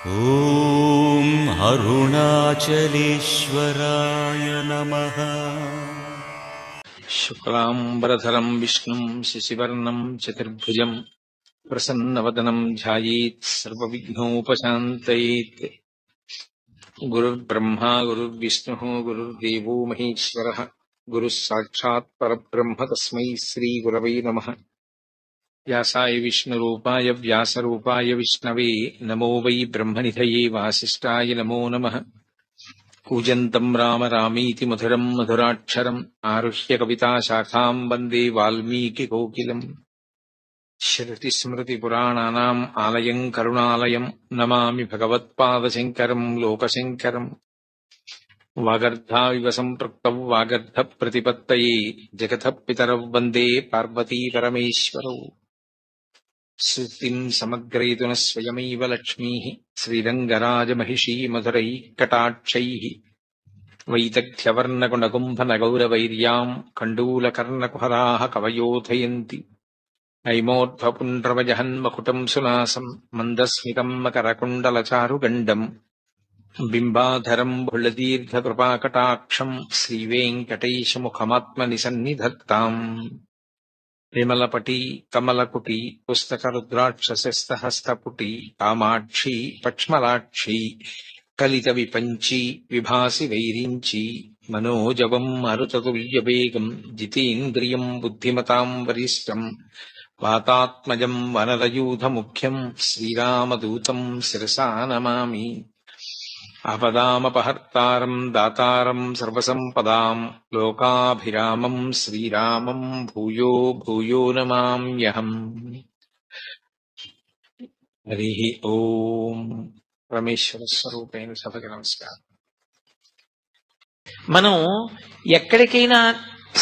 ఓం అరుణాచలేశ్వరాయ నమః. శుక్లాంబరధరం విష్ణుం శశివర్ణం చతుర్భుజం ప్రసన్నవదనం ధ్యాయేత్ సర్వవిఘ్నోపశాంతయేత్. గురుర్బ్రహ్మా గురుర్విష్ణుః గురుర్దేవో మహేశ్వరః గురుః సాక్షాత్ పరబ్రహ్మ తస్మై శ్రీ గురవై నమః. వ్యాసాయ విష్ణురూపాయ వ్యాసరూపాయ విష్ణవే నమో వై బ్రహ్మనిధయే వాసిష్ఠాయ నమో నమః. కూజంతం రామ రామీతి మధురం మధురాక్షరం ఆరుహ్య కవితాశాఖాం వందే వాల్మీకి కోకిలం. శృతిస్మృతిపురాణానాం ఆలయం కరుణాలయం నమామి భగవత్పాదశంకరం లోకశంకరం. వాగర్ధావివ సంపృక్తౌ వాగర్ధ ప్రతిపత్తయే జగతః పితరౌ వందే పార్వతీ పరమేశ్వరౌ. సూక్తిం సమగ్రయతున స్వయమైవ లక్ష్మీః శ్రీరంగరాజమహిషీ మధురైః కటాక్షైః. వైదగ్ధ్యవర్ణగుణగుంభనగౌరవైర్యాం కండూలకర్ణకుహరాः కవయోధయంతి. నైమోర్ధ్వపుండ్రవజహన్మకుటం సునాసం మందస్మితం మకరకుండలచారుగండం. బింబాధరం బుళదీర్ఘకృపాకటాక్షం శ్రీవేంకటేశముఖమాత్మని సన్నిధత్తాం. విమలపటి కమలకుటి పుస్తకరుద్రాక్షసస్తహస్తపుటి కామాక్షి పక్ష్మలాక్షి కలిత విపంచి విభాసి వైరించి. మనోజవం మరుతతుల్యవేగం జితేంద్రియం బుద్ధిమతాం వరిష్టం. వాతాత్మజం వనరయూథముఖ్యం శ్రీరామదూతం శిరసా నమామి. ఆపదామపహర్తారం దాతారం సర్వసంపదాం లోకాభిరామం శ్రీరామం భూయో భూయో నమామ్యహం. హరి ఓం. పరమేశ్వర స్వరూపైన సభకి నమస్కారం. మనం ఎక్కడికైనా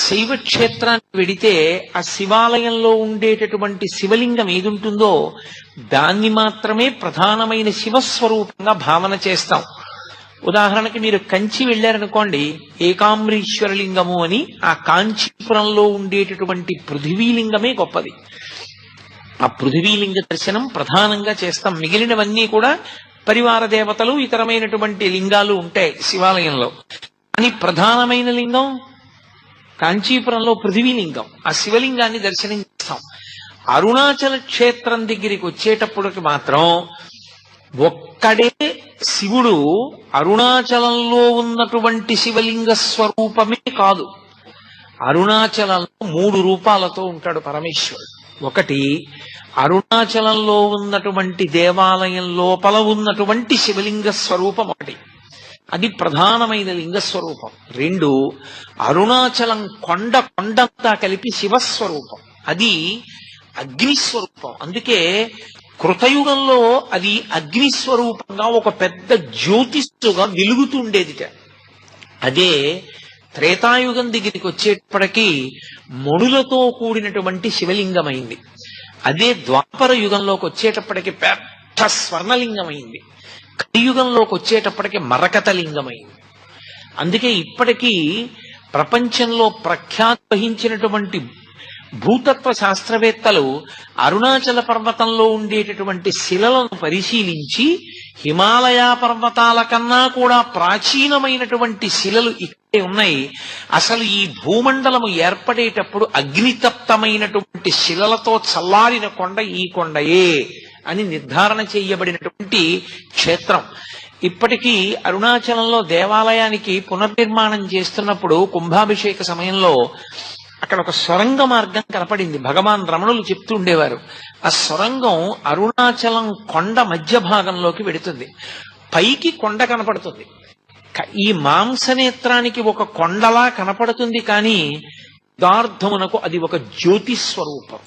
శైవ క్షేత్రానికి వెడితే ఆ శివాలయంలో ఉండేటటువంటి శివలింగం ఏదుంటుందో దాన్ని మాత్రమే ప్రధానమైన శివస్వరూపంగా భావన చేస్తాం. ఉదాహరణకి మీరు కంచి వెళ్ళారనుకోండి, ఏకాంబరీశ్వరలింగము అని ఆ కాంచీపురంలో ఉండేటటువంటి పృథివీలింగమే గొప్పది. ఆ పృథివీలింగ దర్శనం ప్రధానంగా చేస్తాం. మిగిలినవన్నీ కూడా పరివార దేవతలు ఇతరమైనటువంటి లింగాలు ఉంటాయి శివాలయంలో. కానీ ప్రధానమైన లింగం కాంచీపురంలో పృథివీలింగం. ఆ శివలింగాన్ని దర్శనం చేస్తాం. అరుణాచల క్షేత్రం దగ్గరికి వచ్చేటప్పటికి మాత్రం ఒక్కడే శివుడు అరుణాచలంలో ఉన్నటువంటి శివలింగ స్వరూపమే కాదు, అరుణాచలంలో 3 రూపాలతో ఉంటాడు పరమేశ్వరుడు. ఒకటి అరుణాచలంలో ఉన్నటువంటి దేవాలయం లోపల ఉన్నటువంటి శివలింగ స్వరూపం ఒకటి, అది ప్రధానమైన లింగ స్వరూపం. 2 అరుణాచలం కొండంతా కలిపి శివస్వరూపం, అది అగ్నిస్వరూపం. అందుకే కృతయుగంలో అది అగ్నిస్వరూపంగా ఒక పెద్ద జ్యోతిస్సుగా వెలుగుతుండేదిట. అదే త్రేతాయుగం దగ్గరికి వచ్చేటప్పటికీ మణులతో కూడినటువంటి శివలింగమైంది. అదే ద్వాపర యుగంలోకి వచ్చేటప్పటికి పెద్ద స్వర్ణలింగమైంది. కలియుగంలోకి వచ్చేటప్పటికి మరకత లింగమైంది. అందుకే ఇప్పటికీ ప్రపంచంలో ప్రఖ్యాతి వహించినటువంటి భూతత్వ శాస్త్రవేత్తలు అరుణాచల పర్వతంలో ఉండేటటువంటి శిలలను పరిశీలించి హిమాలయ పర్వతాల కన్నా కూడా ప్రాచీనమైనటువంటి శిలలు ఇక్కడే ఉన్నాయి, అసలు ఈ భూమండలము ఏర్పడేటప్పుడు అగ్నితప్తమైనటువంటి శిలలతో చల్లారిన కొండ ఈ కొండయే అని నిర్ధారణ చేయబడినటువంటి క్షేత్రం. ఇప్పటికీ అరుణాచలంలో దేవాలయానికి పునర్నిర్మాణం చేస్తున్నప్పుడు కుంభాభిషేక సమయంలో అక్కడ ఒక సొరంగ మార్గం కనపడింది. భగవాన్ రమణులు చెప్తూ ఉండేవారు, ఆ సొరంగం అరుణాచలం కొండ మధ్య భాగంలోకి వెడుతుంది. పైకి కొండ కనపడుతుంది, ఈ మాంసనేత్రానికి ఒక కొండలా కనపడుతుంది, కానీ యథార్థమునకు అది ఒక జ్యోతి స్వరూపం,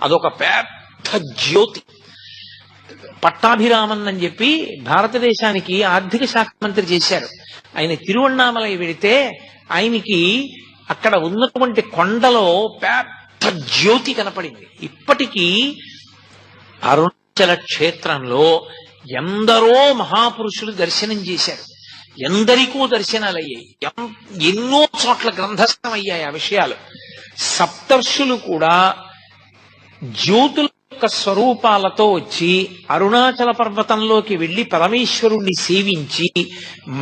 అదొక పెద్ద జ్యోతి. పట్టాభిరామన్ అని చెప్పి భారతదేశానికి ఆర్థిక శాఖ మంత్రి చేశారు. ఆయన తిరువణ్ణామలై వెడితే ఆయనకి అక్కడ ఉన్నటువంటి కొండలో పెద్ద జ్యోతి కనపడింది. ఇప్పటికీ అరుణాచల క్షేత్రంలో ఎందరో మహాపురుషులు దర్శనం చేశారు, ఎందరికో దర్శనాలు అయ్యాయి, ఎన్నో చోట్ల గ్రంథస్థమయ్యాయి ఆ విషయాలు. సప్తర్షులు కూడా జ్యోతుల యొక్క స్వరూపాలతో వచ్చి అరుణాచల పర్వతంలోకి వెళ్లి పరమేశ్వరుణ్ణి సేవించి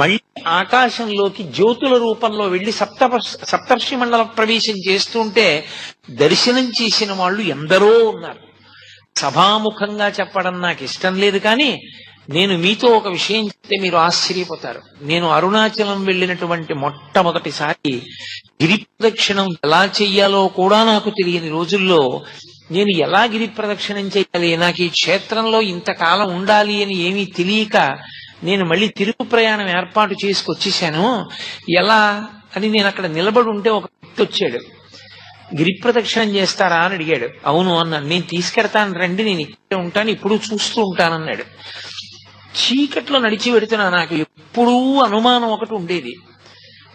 మళ్ళీ ఆకాశంలోకి జ్యోతుల రూపంలో వెళ్లి సప్తర్షి మండల ప్రవేశం చేస్తుంటే దర్శనం చేసిన వాళ్ళు ఎందరో ఉన్నారు. సభాముఖంగా చెప్పడం నాకు ఇష్టం లేదు, కానీ నేను మీతో ఒక విషయం చెప్తే మీరు ఆశ్చర్యపోతారు. నేను అరుణాచలం వెళ్ళినటువంటి మొట్టమొదటిసారి గిరి ప్రదక్షిణం ఎలా చెయ్యాలో కూడా నాకు తెలియని రోజుల్లో నేను ఎలా గిరి ప్రదక్షిణం చేయాలి, నాకు ఈ క్షేత్రంలో ఇంతకాలం ఉండాలి అని ఏమీ తెలియక నేను మళ్ళీ తిరుగు ప్రయాణం ఏర్పాటు చేసుకొచ్చేసాను. ఎలా అని నేను అక్కడ నిలబడి ఉంటే ఒక వ్యక్తి వచ్చాడు. గిరి ప్రదక్షిణం చేస్తారా అని అడిగాడు. అవును అన్నాను. నేను తీసుకెడతాను రండి, నేను ఇక్కడే ఉంటాను, ఇప్పుడు చూస్తూ ఉంటానన్నాడు. చీకట్లో నడిచి పెడుతున్నా. నాకు ఎప్పుడూ అనుమానం ఒకటి ఉండేది.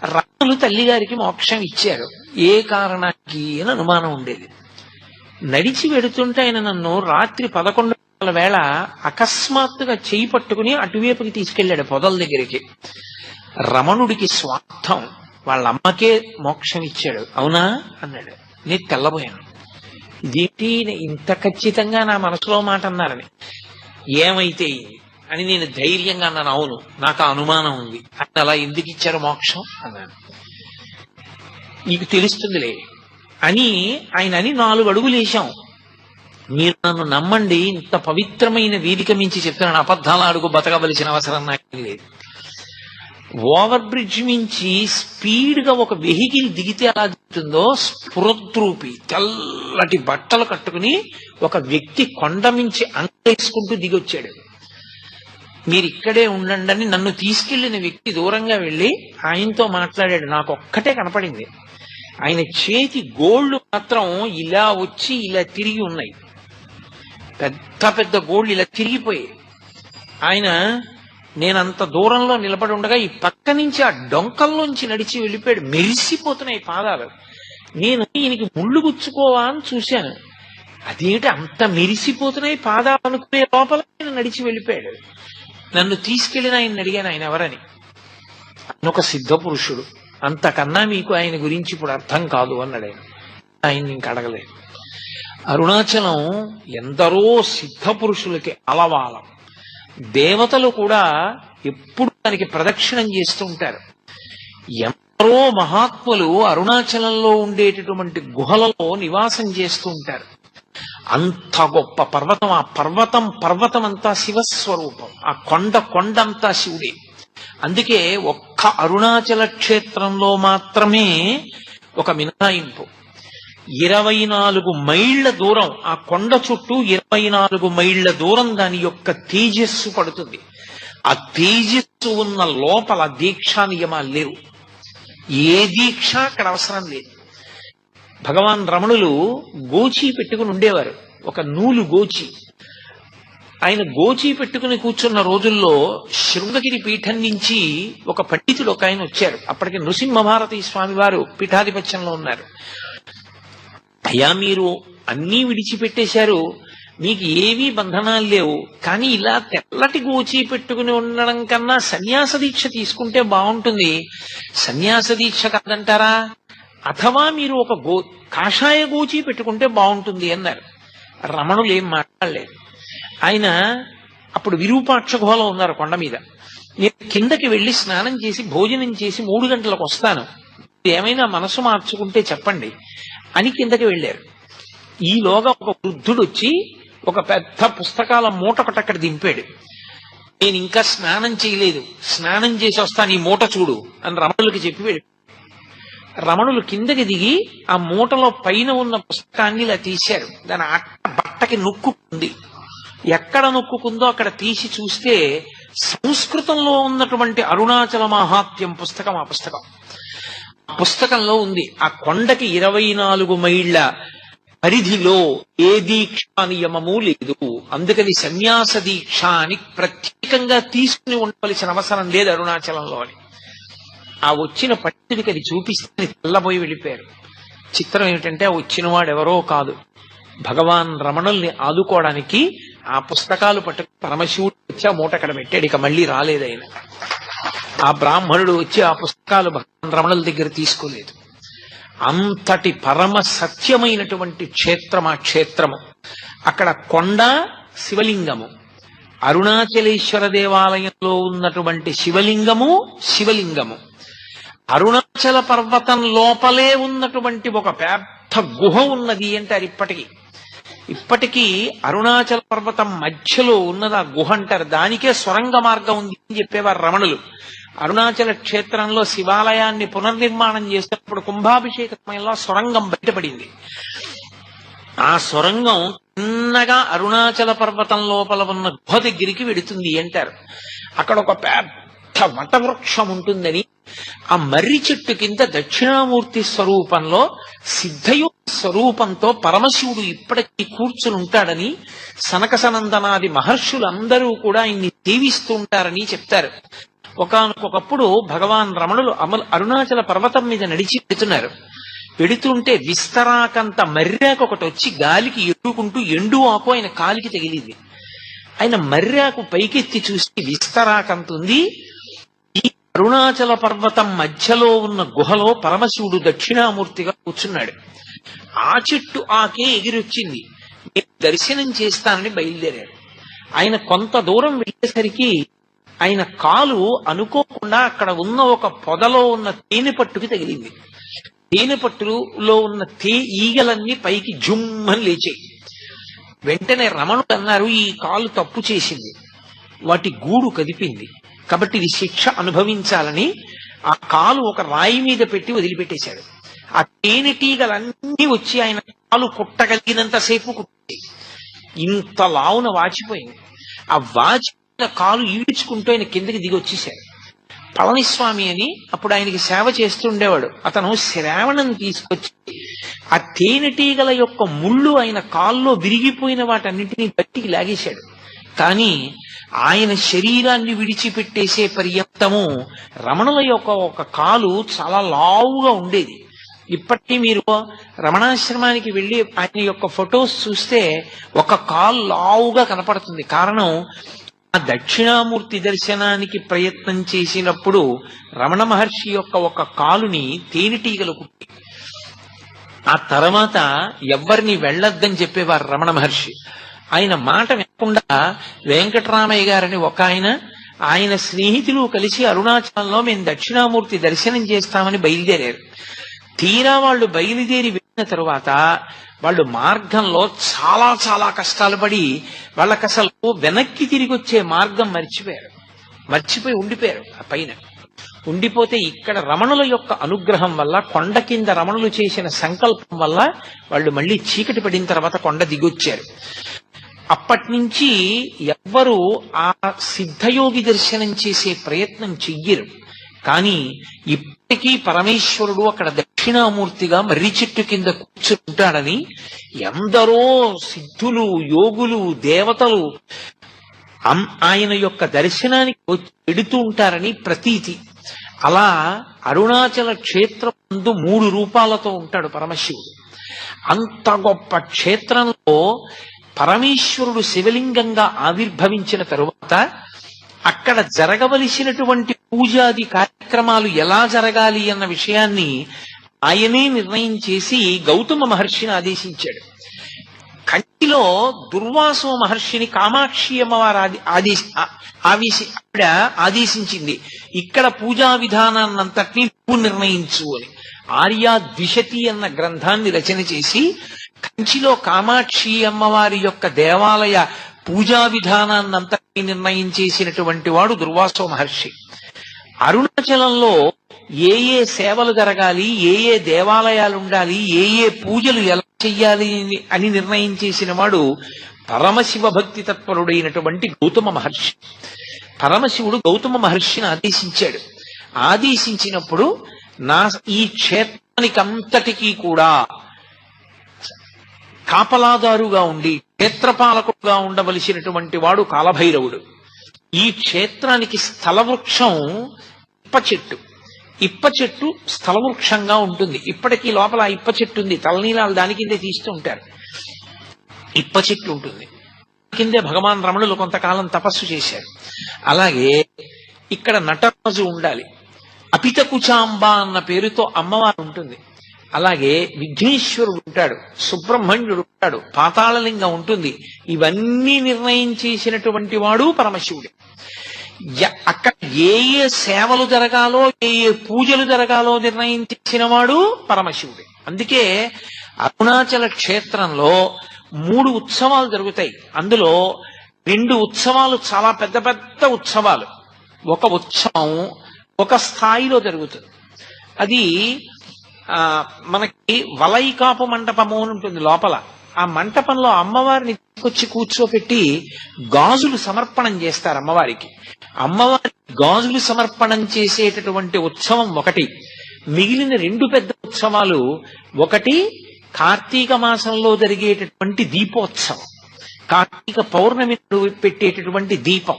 రాములు తల్లిగారికి మోక్షం ఇచ్చారు, ఏ కారణానికి అని అనుమానం ఉండేది. నడిచి వెడుతుంటే ఆయన నన్ను రాత్రి 11 గంటల వేళ అకస్మాత్తుగా చేయి పట్టుకుని అటువైపుకి తీసుకెళ్లాడు, పొదల దగ్గరికి. రమణుడికి స్వార్థం, వాళ్ళ అమ్మకే మోక్షం ఇచ్చాడు. అవునా అన్నాడు. నేను తెల్లబోయాను. ఇదేంటి ఇంత ఖచ్చితంగా నా మనసులో మాట అన్నారని. ఏమైతే అని నేను ధైర్యంగా అన్నాను. అవును, నాకు అనుమానం ఉంది. ఆయన అలా ఎందుకు ఇచ్చారు మోక్షం అన్నాను. నీకు తెలుస్తుందిలే అని ఆయన అని 4 అడుగులు వేశాం. మీరు నన్ను నమ్మండి, ఇంత పవిత్రమైన వేదిక మించి చెప్తున్నాను, అబద్ధాల అడుగు బతకవలసిన అవసరం నాకు లేదు. ఓవర్ బ్రిడ్జ్ మించి స్పీడ్ గా ఒక వెహికల్ దిగితే ఎలా దిగుతుందో స్ఫురద్రూపి తెల్లటి బట్టలు కట్టుకుని ఒక వ్యక్తి కొండ మించి అంగేసుకుంటూ దిగొచ్చాడు. మీరు ఇక్కడే ఉండండి అని నన్ను తీసుకెళ్లిన వ్యక్తి దూరంగా వెళ్లి ఆయనతో మాట్లాడాడు. నాకు ఒక్కటే కనపడింది, ఆయన చేతి గోళ్లు మాత్రం ఇలా వచ్చి ఇలా తిరిగి ఉన్నాయి. పెద్ద పెద్ద గోళ్లు ఇలా తిరిగిపోయాయి. ఆయన నేనంత దూరంలో నిలబడి ఉండగా ఈ పక్క నుంచి ఆ డొంకల్లోంచి నడిచి వెళ్ళిపోయాడు. మెరిసిపోతున్నాయి పాదాలు. నేను ఈయనకి ముళ్ళు గుచ్చుకోవా అని చూశాను. అదేంటి అంత మెరిసిపోతున్నాయి పాదాలు అనుకునే లోపల ఆయన నడిచి వెళ్ళిపోయాడు. నన్ను తీసుకెళ్లిన ఆయన అడిగాను, ఆయన ఎవరని. ఆయన ఒక సిద్ధ పురుషుడు, అంతకన్నా మీకు ఆయన గురించి ఇప్పుడు అర్థం కాదు అన్నాడు. ఆయన ఇంక అడగలేదు. అరుణాచలం ఎందరో సిద్ధ పురుషులకి అలవాలం. దేవతలు కూడా ఎప్పుడు దానికి ప్రదక్షిణం చేస్తూ ఉంటారు. ఎందరో మహాత్ములు అరుణాచలంలో ఉండేటటువంటి గుహలలో నివాసం చేస్తూ ఉంటారు. అంత గొప్ప పర్వతం. ఆ పర్వతం అంతా శివస్వరూపం. ఆ కొండంతా శివుడే. అందుకే ఒక్క అరుణాచల క్షేత్రంలో మాత్రమే ఒక మినహాయింపు. 24 మైళ్ల దూరం, ఆ కొండ చుట్టూ 24 మైళ్ల దూరం దాని యొక్క తేజస్సు పడుతుంది. ఆ తేజస్సు ఉన్న లోపల దీక్షా నియమాలు లేవు. ఏ దీక్ష అక్కడ అవసరం లేదు. భగవాన్ రమణులు గోచి పెట్టుకుని ఉండేవారు, ఒక నూలు గోచి. ఆయన గోచి పెట్టుకుని కూర్చున్న రోజుల్లో శృంగగిరి పీఠం నుంచి ఒక పండితుడు ఒక ఆయన వచ్చారు. అప్పటికి నృసింహభారతి స్వామి వారు పీఠాధిపత్యంలో ఉన్నారు. అయ్యా, మీరు అన్నీ విడిచిపెట్టేశారు, మీకు ఏవీ బంధనాలు లేవు, కానీ ఇలా తెల్లటి గోచి పెట్టుకుని ఉండడం కన్నా సన్యాస దీక్ష తీసుకుంటే బాగుంటుంది. సన్యాస దీక్ష కాదంటారా? అథవా మీరు ఒక కాషాయ గోచి పెట్టుకుంటే బాగుంటుంది అన్నారు. రమణులు ఏం మాట్లాడలేదు. ఆయన అప్పుడు విరూపాక్ష గుహలో ఉన్నారు కొండ మీద. నేను కిందకి వెళ్లి స్నానం చేసి భోజనం చేసి 3 గంటలకు వస్తాను, ఏమైనా మనసు మార్చుకుంటే చెప్పండి అని కిందకి వెళ్ళారు. ఈలోగా ఒక వృద్ధుడు వచ్చి ఒక పెద్ద పుస్తకాల మూట ఒకటి అక్కడ దింపాడు. నేను ఇంకా స్నానం చేయలేదు, స్నానం చేసి వస్తాను, ఈ మూట చూడు అని రమణులకి చెప్పి వెళ్ళి, రమణులు కిందకి దిగి ఆ మూటలో పైన ఉన్న పుస్తకాన్ని ఇలా తీశారు. దాని బట్టకి నొక్కుంది. ఎక్కడ నొక్కుందో అక్కడ తీసి చూస్తే సంస్కృతంలో ఉన్నటువంటి అరుణాచల మహాత్మ్యం పుస్తకం. ఆ పుస్తకంలో ఉంది, ఆ కొండకి 24 మైళ్ల పరిధిలో ఏ దీక్షా నియమము లేదు, అందుకని సన్యాస దీక్ష అని ప్రత్యేకంగా తీసుకుని ఉండవలసిన అవసరం లేదు అరుణాచలంలో అని. ఆ వచ్చిన పండితుడికి అది చూపిస్తే తెల్లబోయి వెళ్ళిపోయారు. చిత్రం ఏమిటంటే ఆ వచ్చిన వాడెవరో కాదు, భగవాన్ రమణుల్ని ఆదుకోవడానికి ఆ పుస్తకాలు పట్టుకు పరమశివుడు వచ్చి ఆ మూట అక్కడ పెట్టాడు. ఇక మళ్ళీ రాలేదు ఆయన. ఆ బ్రాహ్మణుడు వచ్చి ఆ పుస్తకాలు భగవాన్ రమణుల దగ్గర తీసుకోలేదు. అంతటి పరమ సత్యమైనటువంటి క్షేత్రం ఆ క్షేత్రము. అక్కడ కొండ, శివలింగము. అరుణాచలేశ్వర దేవాలయంలో ఉన్నటువంటి శివలింగము అరుణాచల పర్వతం లోపలే ఉన్నటువంటి ఒక పెద్ద గుహ ఉన్నది అంటారు. ఇప్పటికీ అరుణాచల పర్వతం మధ్యలో ఉన్నది ఆ గుహ అంటారు. దానికే సొరంగ మార్గం ఉంది అని చెప్పేవారు రమణులు. అరుణాచల క్షేత్రంలో శివాలయాన్ని పునర్నిర్మాణం చేసినప్పుడు కుంభాభిషేక సమయంలో సొరంగం బయటపడింది. ఆ సొరంగం చిన్నగా అరుణాచల పర్వతం లోపల ఉన్న గుహ దగ్గరికి వెడుతుంది అంటారు. అక్కడ ఒక పెద్ద వటవృక్షం ఉంటుందని, ఆ మర్రి చెట్టు కింద దక్షిణామూర్తి స్వరూపంలో సిద్ధయోగ స్వరూపంతో పరమశివుడు ఇప్పటికీ కూర్చుని ఉంటాడని, సనక సనందనాది మహర్షులందరూ కూడా ఆయన్ని సేవిస్తూ ఉంటారని చెప్తారు. ఒకానొకప్పుడు భగవాన్ రమణులు అరుణాచల పర్వతం మీద నడిచి పెడుతుంటే విస్తరాకంత మర్రాకు ఒకటి వచ్చి గాలికి ఎడుకుంటూ ఎండు ఆకు ఆయన కాలికి తగిలింది. ఆయన మర్రాకు పైకెత్తి చూసి విస్తరాకంత ఉంది. ఈ అరుణాచల పర్వతం మధ్యలో ఉన్న గుహలో పరమశివుడు దక్షిణామూర్తిగా కూర్చున్నాడు. ఆ చెట్టు ఆకే ఎగిరొచ్చింది. నేను దర్శనం చేస్తానని బయలుదేరాడు. ఆయన కొంత దూరం వెళ్ళేసరికి ఆయన కాలు అనుకోకుండా అక్కడ ఉన్న ఒక పొదలో ఉన్న తేనె పట్టుకి తగిలింది. తేనె పట్టులో ఉన్న ఈగలన్నీ పైకి జుమ్మని లేచాయి. వెంటనే రమణుడు అన్నారు, ఈ కాలు తప్పు చేసింది, వాటి గూడు కదిపింది, కాబట్టి ఇది శిక్ష అనుభవించాలని ఆ కాలు ఒక రాయి మీద పెట్టి వదిలిపెట్టేశాడు. ఆ తేనెటీగలన్నీ వచ్చి ఆయన కాలు కుట్టగలిగినంతసేపు కుట్టి ఇంత లావున వాచిపోయింది. ఆ వాచిపోయిన కాలు ఈడ్చుకుంటూ ఆయన కిందకి దిగి వచ్చేశాడు. పళనిస్వామి అని అప్పుడు ఆయనకి సేవ చేస్తుండేవాడు. అతను శ్రావణం తీసుకొచ్చి ఆ తేనెటీగల యొక్క ముళ్ళు ఆయన కాల్లో విరిగిపోయిన వాటన్నింటినీ బట్టికి లాగేశాడు. కానీ ఆయన శరీరాన్ని విడిచిపెట్టేసే పర్యంతము రమణుల యొక్క ఒక కాలు చాలా లావుగా ఉండేది. ఇప్పటికీ మీరు రమణాశ్రమానికి వెళ్లి ఆయన యొక్క ఫొటోస్ చూస్తే ఒక కాలు లావుగా కనపడుతుంది. కారణం, ఆ దక్షిణామూర్తి దర్శనానికి ప్రయత్నం చేసినప్పుడు రమణ మహర్షి యొక్క ఒక కాలుని తేనెటీగలు కుట్టి, ఆ తర్వాత ఎవ్వరిని వెళ్ళొద్దని చెప్పేవారు రమణ మహర్షి. ఆయన మాట వినకుండా వెంకటరామయ్య గారని ఒక ఆయన స్నేహితులు కలిసి అరుణాచలంలో మేము దక్షిణామూర్తి దర్శనం చేస్తామని బయలుదేరారు. తీరా వాళ్ళు బయలుదేరి వెళ్ళిన తరువాత వాళ్ళు మార్గంలో చాలా చాలా కష్టాలు పడి వాళ్ళకి అసలు వెనక్కి తిరిగి వచ్చే మార్గం మర్చిపోయి ఉండిపోయారు. ఆ పైన ఉండిపోతే ఇక్కడ రమణుల యొక్క అనుగ్రహం వల్ల, కొండ కింద రమణులు చేసిన సంకల్పం వల్ల వాళ్ళు మళ్ళీ చీకటి పడిన తర్వాత కొండ దిగొచ్చారు. అప్పటి నుంచి ఎవ్వరూ ఆ సిద్ధయోగి దర్శనం చేసే ప్రయత్నం చెయ్యరు. కానీ ఇప్పటికీ పరమేశ్వరుడు అక్కడ దక్షిణామూర్తిగా మర్రి చెట్టు కింద కూర్చుంటాడని ఎందరో సిద్ధులు, యోగులు, దేవతలు ఆయన యొక్క దర్శనానికి వచ్చి పెడుతూ ఉంటారని ప్రతీతి. అలా అరుణాచల క్షేత్రం ముందు 3 రూపాలతో ఉంటాడు పరమశివుడు. అంత గొప్ప క్షేత్రంలో పరమేశ్వరుడు శివలింగంగా ఆవిర్భవించిన తరువాత అక్కడ జరగవలసినటువంటి పూజాది కార్యక్రమాలు ఎలా జరగాలి అన్న విషయాన్ని ఆయనే నిర్ణయం చేసి గౌతమ మహర్షిని ఆదేశించాడు. కంచిలో దుర్వాసో మహర్షిని కామాక్షి అమ్మవారు ఆదేశించింది, ఇక్కడ పూజా విధానాన్నంతటినీ నువ్వు నిర్ణయించు అని. ఆర్యా ద్విషతి అన్న గ్రంథాన్ని రచన చేసి కంచిలో కామాక్షి అమ్మవారి యొక్క దేవాలయ పూజా విధానాన్నంతటినీ నిర్ణయం చేసినటువంటి వాడు దుర్వాసో మహర్షి. అరుణాచలంలో ఏ ఏ సేవలు జరగాలి, ఏ ఏ దేవాలయాలు ఉండాలి, ఏ ఏ పూజలు ఎలా చెయ్యాలి అని నిర్ణయం చేసిన వాడు పరమశివ భక్తి తత్పరుడైనటువంటి గౌతమ మహర్షి. పరమశివుడు గౌతమ మహర్షిని ఆదేశించాడు. ఆదేశించినప్పుడు ఈ క్షేత్రానికి అంతటికీ కూడా కాపలాదారుగా ఉండి క్షేత్రపాలకుడుగా ఉండవలసినటువంటి వాడు కాలభైరవుడు. ఈ క్షేత్రానికి స్థలవృక్షం ఇప్ప చెట్టు స్థలవృక్షంగా ఉంటుంది. ఇప్పటికీ లోపల ఇప్ప చెట్టు ఉంది. తలనీలాలు దాని కిందే తీస్తూ ఉంటారు. ఇప్ప చెట్టు ఉంటుంది. కిందే భగవాన్ రమణులు కొంతకాలం తపస్సు చేశారు. అలాగే ఇక్కడ నటరాజు ఉండాలి. అపితకుచాంబ అన్న పేరుతో అమ్మవారు ఉంటుంది. అలాగే విఘ్నేశ్వరుడు ఉంటాడు, సుబ్రహ్మణ్యుడు ఉంటాడు, పాతాళలింగం ఉంటుంది. ఇవన్నీ నిర్ణయం చేసినటువంటి వాడు పరమశివుడే. అక్కడ ఏ ఏ సేవలు జరగాలో, ఏ ఏ పూజలు జరగాలో నిర్ణయం చేసిన వాడు పరమశివుడే. అందుకే అరుణాచల క్షేత్రంలో 3 ఉత్సవాలు జరుగుతాయి. అందులో 2 ఉత్సవాలు చాలా పెద్ద పెద్ద ఉత్సవాలు. ఒక ఉత్సవం ఒక స్థాయిలో జరుగుతుంది. అది మనకి వలైకాపు మంటపము అని ఉంటుంది లోపల. ఆ మంటపంలో అమ్మవారిని తీసుకొచ్చి కూర్చోపెట్టి గాజులు సమర్పణం చేస్తారు అమ్మవారికి. అమ్మవారికి గాజులు సమర్పణం చేసేటటువంటి ఉత్సవం ఒకటి. మిగిలిన 2 పెద్ద ఉత్సవాలు, ఒకటి కార్తీక మాసంలో జరిగేటటువంటి దీపోత్సవం, కార్తీక పౌర్ణమి పెట్టేటటువంటి దీపం.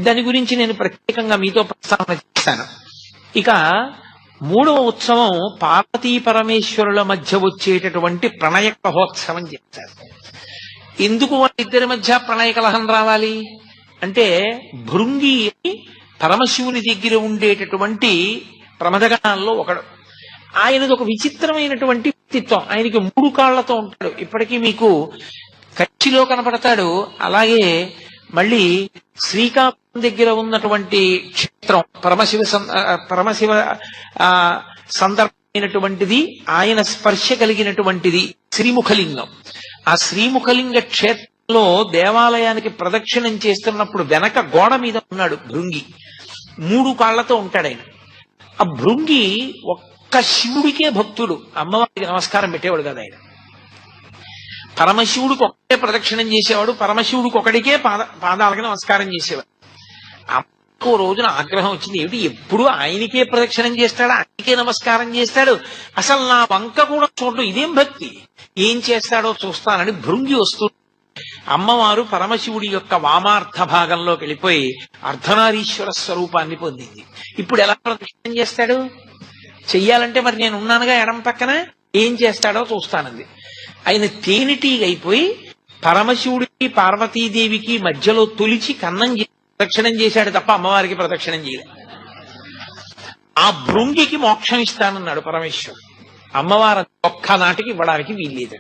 దాని గురించి నేను ప్రత్యేకంగా మీతో ప్రస్తావన చేశాను. ఇక 3వ ఉత్సవం పార్వతీ పరమేశ్వరుల మధ్య వచ్చేటటువంటి ప్రణయ కలహోత్సవం చేస్తారు. ఎందుకు వాళ్ళిద్దరి మధ్య ప్రణయ కలహం రావాలి అంటే, భృంగి పరమశివుని దగ్గర ఉండేటటువంటి ప్రమదగణాల్లో ఒకడు. ఆయనది ఒక విచిత్రమైనటువంటి వ్యక్తిత్వం. ఆయనకి 3 కాళ్లతో ఉంటాడు. ఇప్పటికీ మీకు కచ్చిలో కనపడతాడు. అలాగే మళ్ళీ శ్రీకాకుళం దగ్గర ఉన్నటువంటి క్షేత్రం పరమశివ సందర్భమైనటువంటిది, ఆయన స్పర్శ కలిగినటువంటిది శ్రీముఖలింగం. ఆ శ్రీముఖలింగ క్షేత్రంలో దేవాలయానికి ప్రదక్షిణం చేస్తున్నప్పుడు వెనక గోడ మీద ఉన్నాడు భృంగి. 3 కాళ్లతో ఉంటాడు ఆయన. ఆ భృంగి ఒక్క శివుడికే భక్తుడు, అమ్మవారికి నమస్కారం పెట్టేవాడు కదా ఆయన. పరమశివుడికి ఒక్కటే ప్రదక్షిణం చేసేవాడు, పరమశివుడికి ఒకడికే పాదాలకు నమస్కారం చేసేవాడు. అమ్మకు రోజున ఆగ్రహం వచ్చింది, ఏమిటి ఎప్పుడు ఆయనకే ప్రదక్షిణం చేస్తాడు, ఆయనకే నమస్కారం చేస్తాడు, అసలు నా వంక కూడా చూడడం ఇదేం భక్తి, ఏం చేస్తాడో చూస్తానని భృంగి వస్తూ అమ్మవారు పరమశివుడి యొక్క వామార్థ భాగంలోకి వెళ్ళిపోయి అర్ధనారీశ్వర స్వరూపాన్ని పొందింది. ఇప్పుడు ఎలా ప్రదక్షిణం చేస్తాడు? చెయ్యాలంటే మరి నేను ఉన్నానుగా ఎడం పక్కన, ఏం చేస్తాడో చూస్తానంది. ఆయన తేనెటీగైపోయి పరమశివుడికి పార్వతీదేవికి మధ్యలో తొలిచి కన్నం ప్రదక్షిణం చేశాడు తప్ప అమ్మవారికి ప్రదక్షిణం చేయలేదు. ఆ భృంగికి మోక్షం ఇస్తానన్నాడు పరమేశ్వరుడు. అమ్మవారు ఒక్కనాటికి ఇవ్వడానికి వీల్లేదు.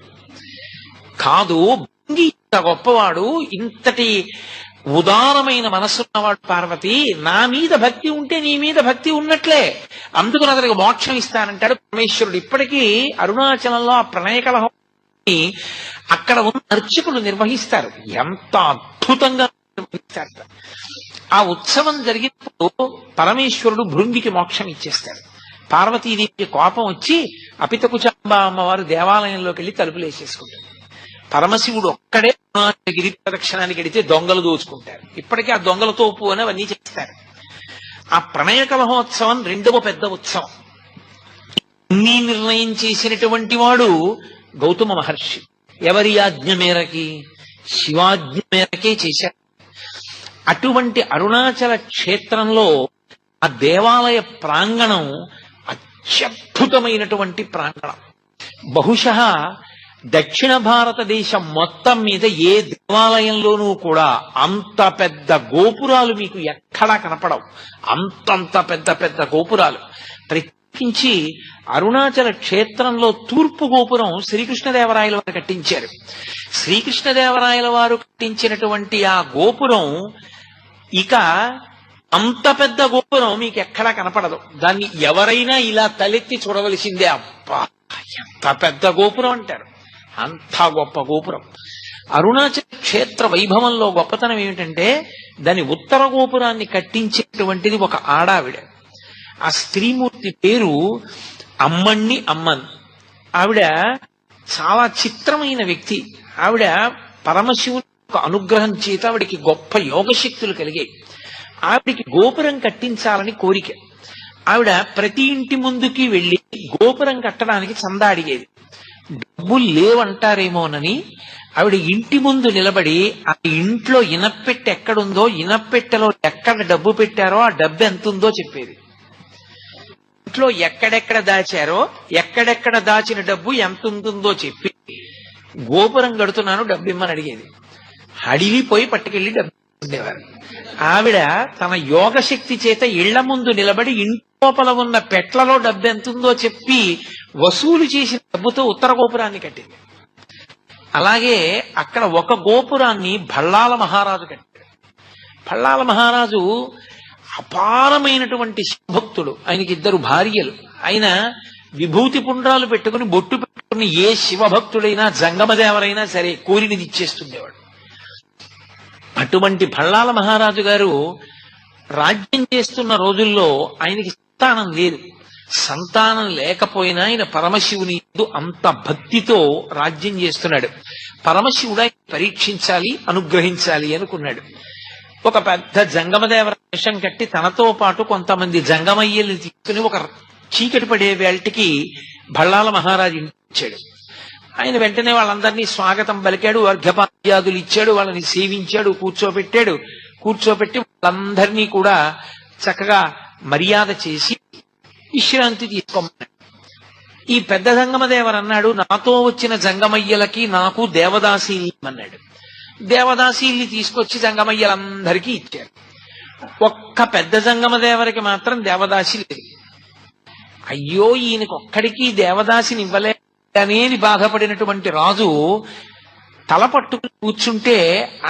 కాదు, భృంగి ఇంత గొప్పవాడు, ఇంతటి ఉదారమైన మనస్సున్నవాడు పార్వతి, నా మీద భక్తి ఉంటే నీ మీద భక్తి ఉన్నట్లే, అందుకు అతనికి మోక్షం ఇస్తానంటాడు పరమేశ్వరుడు. ఇప్పటికీ అరుణాచలంలో ఆ ప్రణయ కలహం అక్కడ ఉన్న అర్చకులు నిర్వహిస్తారు. ఎంత అద్భుతంగా నిర్వహిస్తారు. ఆ ఉత్సవం జరిగినప్పుడు పరమేశ్వరుడు భృంగికి మోక్షం ఇచ్చేస్తాడు. పార్వతీదేవికి కోపం వచ్చి అపితకుచాంబ అమ్మవారు దేవాలయంలోకి వెళ్లి తలుపులు వేసేసుకుంటారు. పరమశివుడు ఒక్కడే గిరి ప్రదక్షిణానికి వెడితే దొంగలు దోచుకుంటారు. ఇప్పటికీ ఆ దొంగలతో ఉప్పు అని అవన్నీ చేస్తారు. ఆ ప్రణయ కలహోత్సవం 2వ పెద్ద ఉత్సవం. అన్ని నిర్ణయం చేసినటువంటి వాడు గౌతమ మహర్షి. ఎవరి ఆజ్ఞ మేరకి? శివాజ్ఞ మేరకే చేశారు. అటువంటి అరుణాచల క్షేత్రంలో ఆ దేవాలయ ప్రాంగణం అత్యద్భుతమైనటువంటి ప్రాంగణం. బహుశః దక్షిణ భారతదేశం మొత్తం మీద ఏ దేవాలయంలోనూ కూడా అంత పెద్ద గోపురాలు మీకు ఎక్కడా కనపడవు. అంతంత పెద్ద పెద్ద గోపురాలు. ప్రత్యేకించి అరుణాచల క్షేత్రంలో తూర్పు గోపురం శ్రీకృష్ణదేవరాయల వారు కట్టించారు. శ్రీకృష్ణదేవరాయల వారు కట్టించినటువంటి ఆ గోపురం ఇక అంత పెద్ద గోపురం మీకు ఎక్కడా కనపడదు. దాన్ని ఎవరైనా ఇలా తలెత్తి చూడవలసిందే. అబ్బా ఎంత పెద్ద గోపురం అంటారు. అంత గొప్ప గోపురం. అరుణాచల క్షేత్ర వైభవంలో గొప్పతనం ఏమిటంటే, దాని ఉత్తర గోపురాన్ని కట్టించేటువంటిది ఒక ఆడావిడ. ఆ స్త్రీమూర్తి పేరు అమ్మణ్ణి అమ్మన్. ఆవిడ చాలా చిత్రమైన వ్యక్తి. ఆవిడ పరమశివుని యొక్క అనుగ్రహం చేత ఆవిడికి గొప్ప యోగశక్తులు కలిగాయి. ఆవిడికి గోపురం కట్టించాలని కోరిక. ఆవిడ ప్రతి ఇంటి ముందుకి వెళ్లి గోపురం కట్టడానికి చందా అడిగేది. డబ్బులు లేవంటారేమోనని ఆవిడ ఇంటి ముందు నిలబడి ఆ ఇంట్లో ఇనప్పెట్టె ఎక్కడుందో, ఇనప్పెట్టెలో ఎక్కడ డబ్బు పెట్టారో ఆ డబ్బు ఎంత ఉందో చెప్పేది. ఇంట్లో ఎక్కడెక్కడ దాచారో, ఎక్కడెక్కడ దాచిన డబ్బు ఎంత ఉంటుందో చెప్పి గోపురం కడుతున్నాను డబ్బు ఇమ్మని అడిగేది. అడిగిపోయి పట్టుకెళ్లి డబ్బు ఉండేవారు. ఆవిడ తన యోగశక్తి చేత ఇళ్ల ముందు నిలబడి ఇంట్లో లోపల ఉన్న పెట్లలో డబ్బు ఎంతుందో చెప్పి వసూలు చేసిన డబ్బుతో ఉత్తర గోపురాన్ని కట్టింది. అలాగే అక్కడ ఒక గోపురాన్ని భళ్ళాల మహారాజు కట్టాడు. భళ్ళాల మహారాజు అపారమైనటువంటి శివభక్తుడు. ఆయనకి 2 భార్యలు. ఆయన విభూతి పుండ్రాలు పెట్టుకుని బొట్టు పెట్టుకుని ఏ శివభక్తుడైనా జంగమదేవరైనా సరే కోరినది ఇచ్చేస్తుండేవాడు. అటువంటి భళ్ళాల మహారాజు గారు రాజ్యం చేస్తున్న రోజుల్లో ఆయనకి సంతానం లేదు. సంతానం లేకపోయినా ఆయన పరమశివుని యందు అంత భక్తితో రాజ్యం చేస్తున్నాడు. పరమశివుడు ఆయన పరీక్షించాలి, అనుగ్రహించాలి అనుకున్నాడు. ఒక పెద్ద జంగమదేవర వేషం కట్టి తనతో పాటు కొంతమంది జంగమయ్యల్ని తీసుకుని ఒక చీకటి పడే వేళటికి భళ్ళాల మహారాజు ఇంటికి వచ్చాడు. ఆయన వెంటనే వాళ్ళందరినీ స్వాగతం పలికాడు, అర్ఘ్యపాద్యాదులు ఇచ్చాడు, వాళ్ళని సేవించాడు, కూర్చోపెట్టి వాళ్ళందరినీ కూడా చక్కగా మర్యాద చేసి విశ్రాంతి తీసుకోమన్నాడు. ఈ పెద్ద జంగమదేవరు అన్నాడు, నాతో వచ్చిన జంగమయ్యలకి నాకు దేవదాసీని అన్నాడు. దేవదాసీల్ని తీసుకొచ్చి జంగమయ్యలందరికీ ఇచ్చారు. ఒక్క పెద్ద జంగమదేవరికి మాత్రం దేవదాసి లేదు. అయ్యో, ఈయనకొక్కడికి దేవదాసిని ఇవ్వలేదనేది బాధపడినటువంటి రాజు తల పట్టుకుని కూర్చుంటే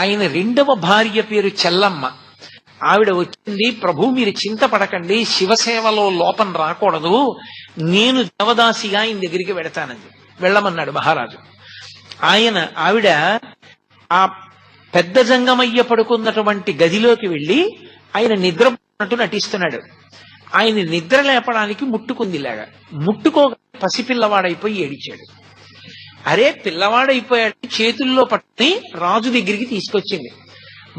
ఆయన 2వ భార్య పేరు చెల్లమ్మ. ఆవిడ వచ్చింది, ప్రభు మీరు చింతపడకండి, శివసేవలో లోపం రాకూడదు, నేను దేవదాసిగా ఆయన దగ్గరికి వెడతానంది. వెళ్ళమన్నాడు మహారాజు. ఆవిడ ఆ పెద్ద జంగమయ్య పడుకున్నటువంటి గదిలోకి వెళ్లి ఆయన నిద్రపోతున్నట్టు నటిస్తున్నాడు. ఆయన నిద్ర లేపడానికి ముట్టుకుందిలాగా. పసిపిల్లవాడైపోయి ఏడిచాడు. అరే పిల్లవాడైపోయాడు, చేతుల్లో పట్టుని రాజు దగ్గరికి తీసుకొచ్చింది.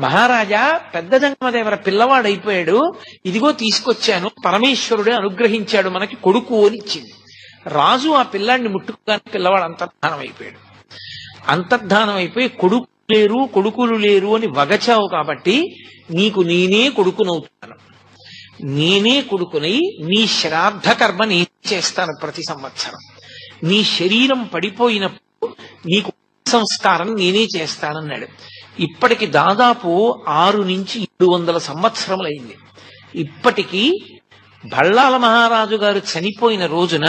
మహారాజా, పెద్ద జంగమదేవర పిల్లవాడైపోయాడు, ఇదిగో తీసుకొచ్చాను, పరమేశ్వరుడే అనుగ్రహించాడు, మనకి కొడుకు అని ఇచ్చింది. రాజు ఆ పిల్లాడిని ముట్టుకోగానే పిల్లవాడు అంతర్ధానం అయిపోయి కొడుకులు లేరు అని వగచావు కాబట్టి నీకు నేనే కొడుకునవుతున్నాను. నేనే కొడుకునై నీ శ్రాద్ధ కర్మ నేను చేస్తాను ప్రతి సంవత్సరం. నీ శరీరం పడిపోయినప్పుడు నీకు సంస్కారం నేనే చేస్తానన్నాడు. ఇప్పటికి దాదాపు 6 నుంచి 700 సంవత్సరములైంది. ఇప్పటికీ భళ్ళాల మహారాజు గారు చనిపోయిన రోజున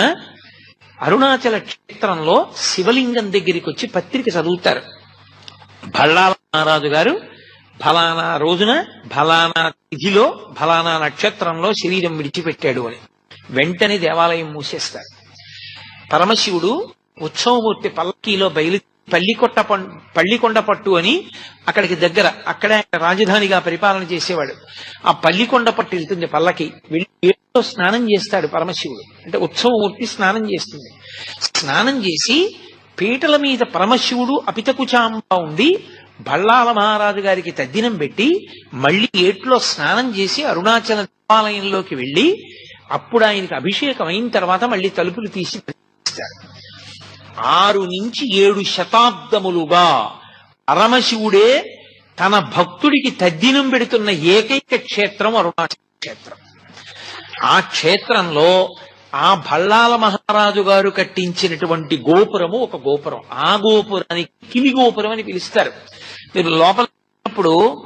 అరుణాచల క్షేత్రంలో శివలింగం దగ్గరికి వచ్చి పత్రిక చదువుతారు. భళ్ళాల మహారాజు గారు ఫలానా రోజున ఫలానా తిథిలో ఫలానా నక్షత్రంలో శరీరం విడిచిపెట్టాడు అని. వెంటనే దేవాలయం మూసేస్తారు. పరమశివుడు ఉత్సవమూర్తి పల్లకీలో పల్లికొండ పట్టు అని అక్కడికి దగ్గర, అక్కడే రాజధానిగా పరిపాలన చేసేవాడు. ఆ పల్లికొండ పట్టు వెళ్తుంది పల్లకి. వెళ్ళి ఏట్లో స్నానం చేస్తాడు పరమశివుడు. అంటే ఉత్సవమూర్తి స్నానం చేస్తుంది. స్నానం చేసి పీటల మీద పరమశివుడు అపితకుచాంబ ఉండి భళ్ళాల మహారాజు గారికి తద్దినం పెట్టి మళ్లీ ఏట్లో స్నానం చేసి అరుణాచల దేవాలయంలోకి వెళ్లి అప్పుడు ఆయనకి అభిషేకం అయిన తర్వాత మళ్లీ తలుపులు తీసి 6 నుంచి 7 శతాబ్దములుగా పరమశివుడే తన భక్తుడికి తద్దినం పెడుతున్న ఏకైక క్షేత్రం అరుణాచల క్షేత్రం. ఆ క్షేత్రంలో ఆ భళ్ళాల మహారాజు గారు కట్టించినటువంటి గోపురము ఒక గోపురం. ఆ గోపురానికి కిలి గోపురం అని పిలుస్తారు. మీరు లోపల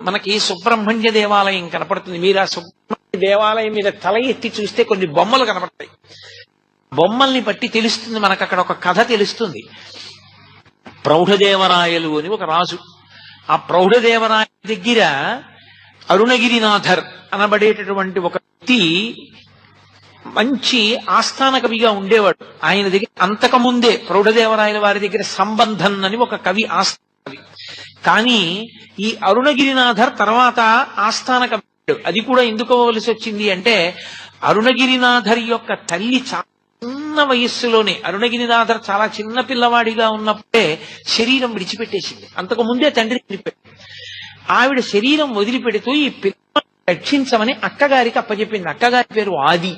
మనకి సుబ్రహ్మణ్య దేవాలయం కనపడుతుంది. మీరు ఆ సుబ్రహ్మణ్య దేవాలయం మీద తల ఎత్తి చూస్తే కొన్ని బొమ్మలు కనపడతాయి. బొమ్మల్ని బట్టి తెలుస్తుంది మనకు, అక్కడ ఒక కథ తెలుస్తుంది. ప్రౌఢదేవరాయలు అని ఒక రాజు. ఆ ప్రౌఢదేవరాయ దగ్గర అరుణగిరినాథర్ అనబడేటటువంటి ఒక వ్యక్తి మంచి ఆస్థాన కవిగా ఉండేవాడు. ఆయన దగ్గర అంతకుముందే ప్రౌఢదేవరాయల వారి దగ్గర సంబంధం అని ఒక కవి ఆస్థాన కవి. కానీ ఈ అరుణగిరినాథర్ తర్వాత ఆస్థాన కవి. అది కూడా ఎందుకు అవ్వవలసి వచ్చింది అంటే అరుణగిరినాథర్ యొక్క తల్లి చాలా చిన్న వయస్సులోనే, అరుణగిరినాథర్ చాలా చిన్న పిల్లవాడిగా ఉన్నప్పుడే శరీరం విడిచిపెట్టేసింది. అంతకు ముందే తండ్రి చనిపోయాడు. ఆవిడ శరీరం వదిలిపెడుతూ ఈ పిల్లవాడిని రక్షించమని అక్కగారికి అప్పచెప్పింది. అక్కగారి పేరు ఆది.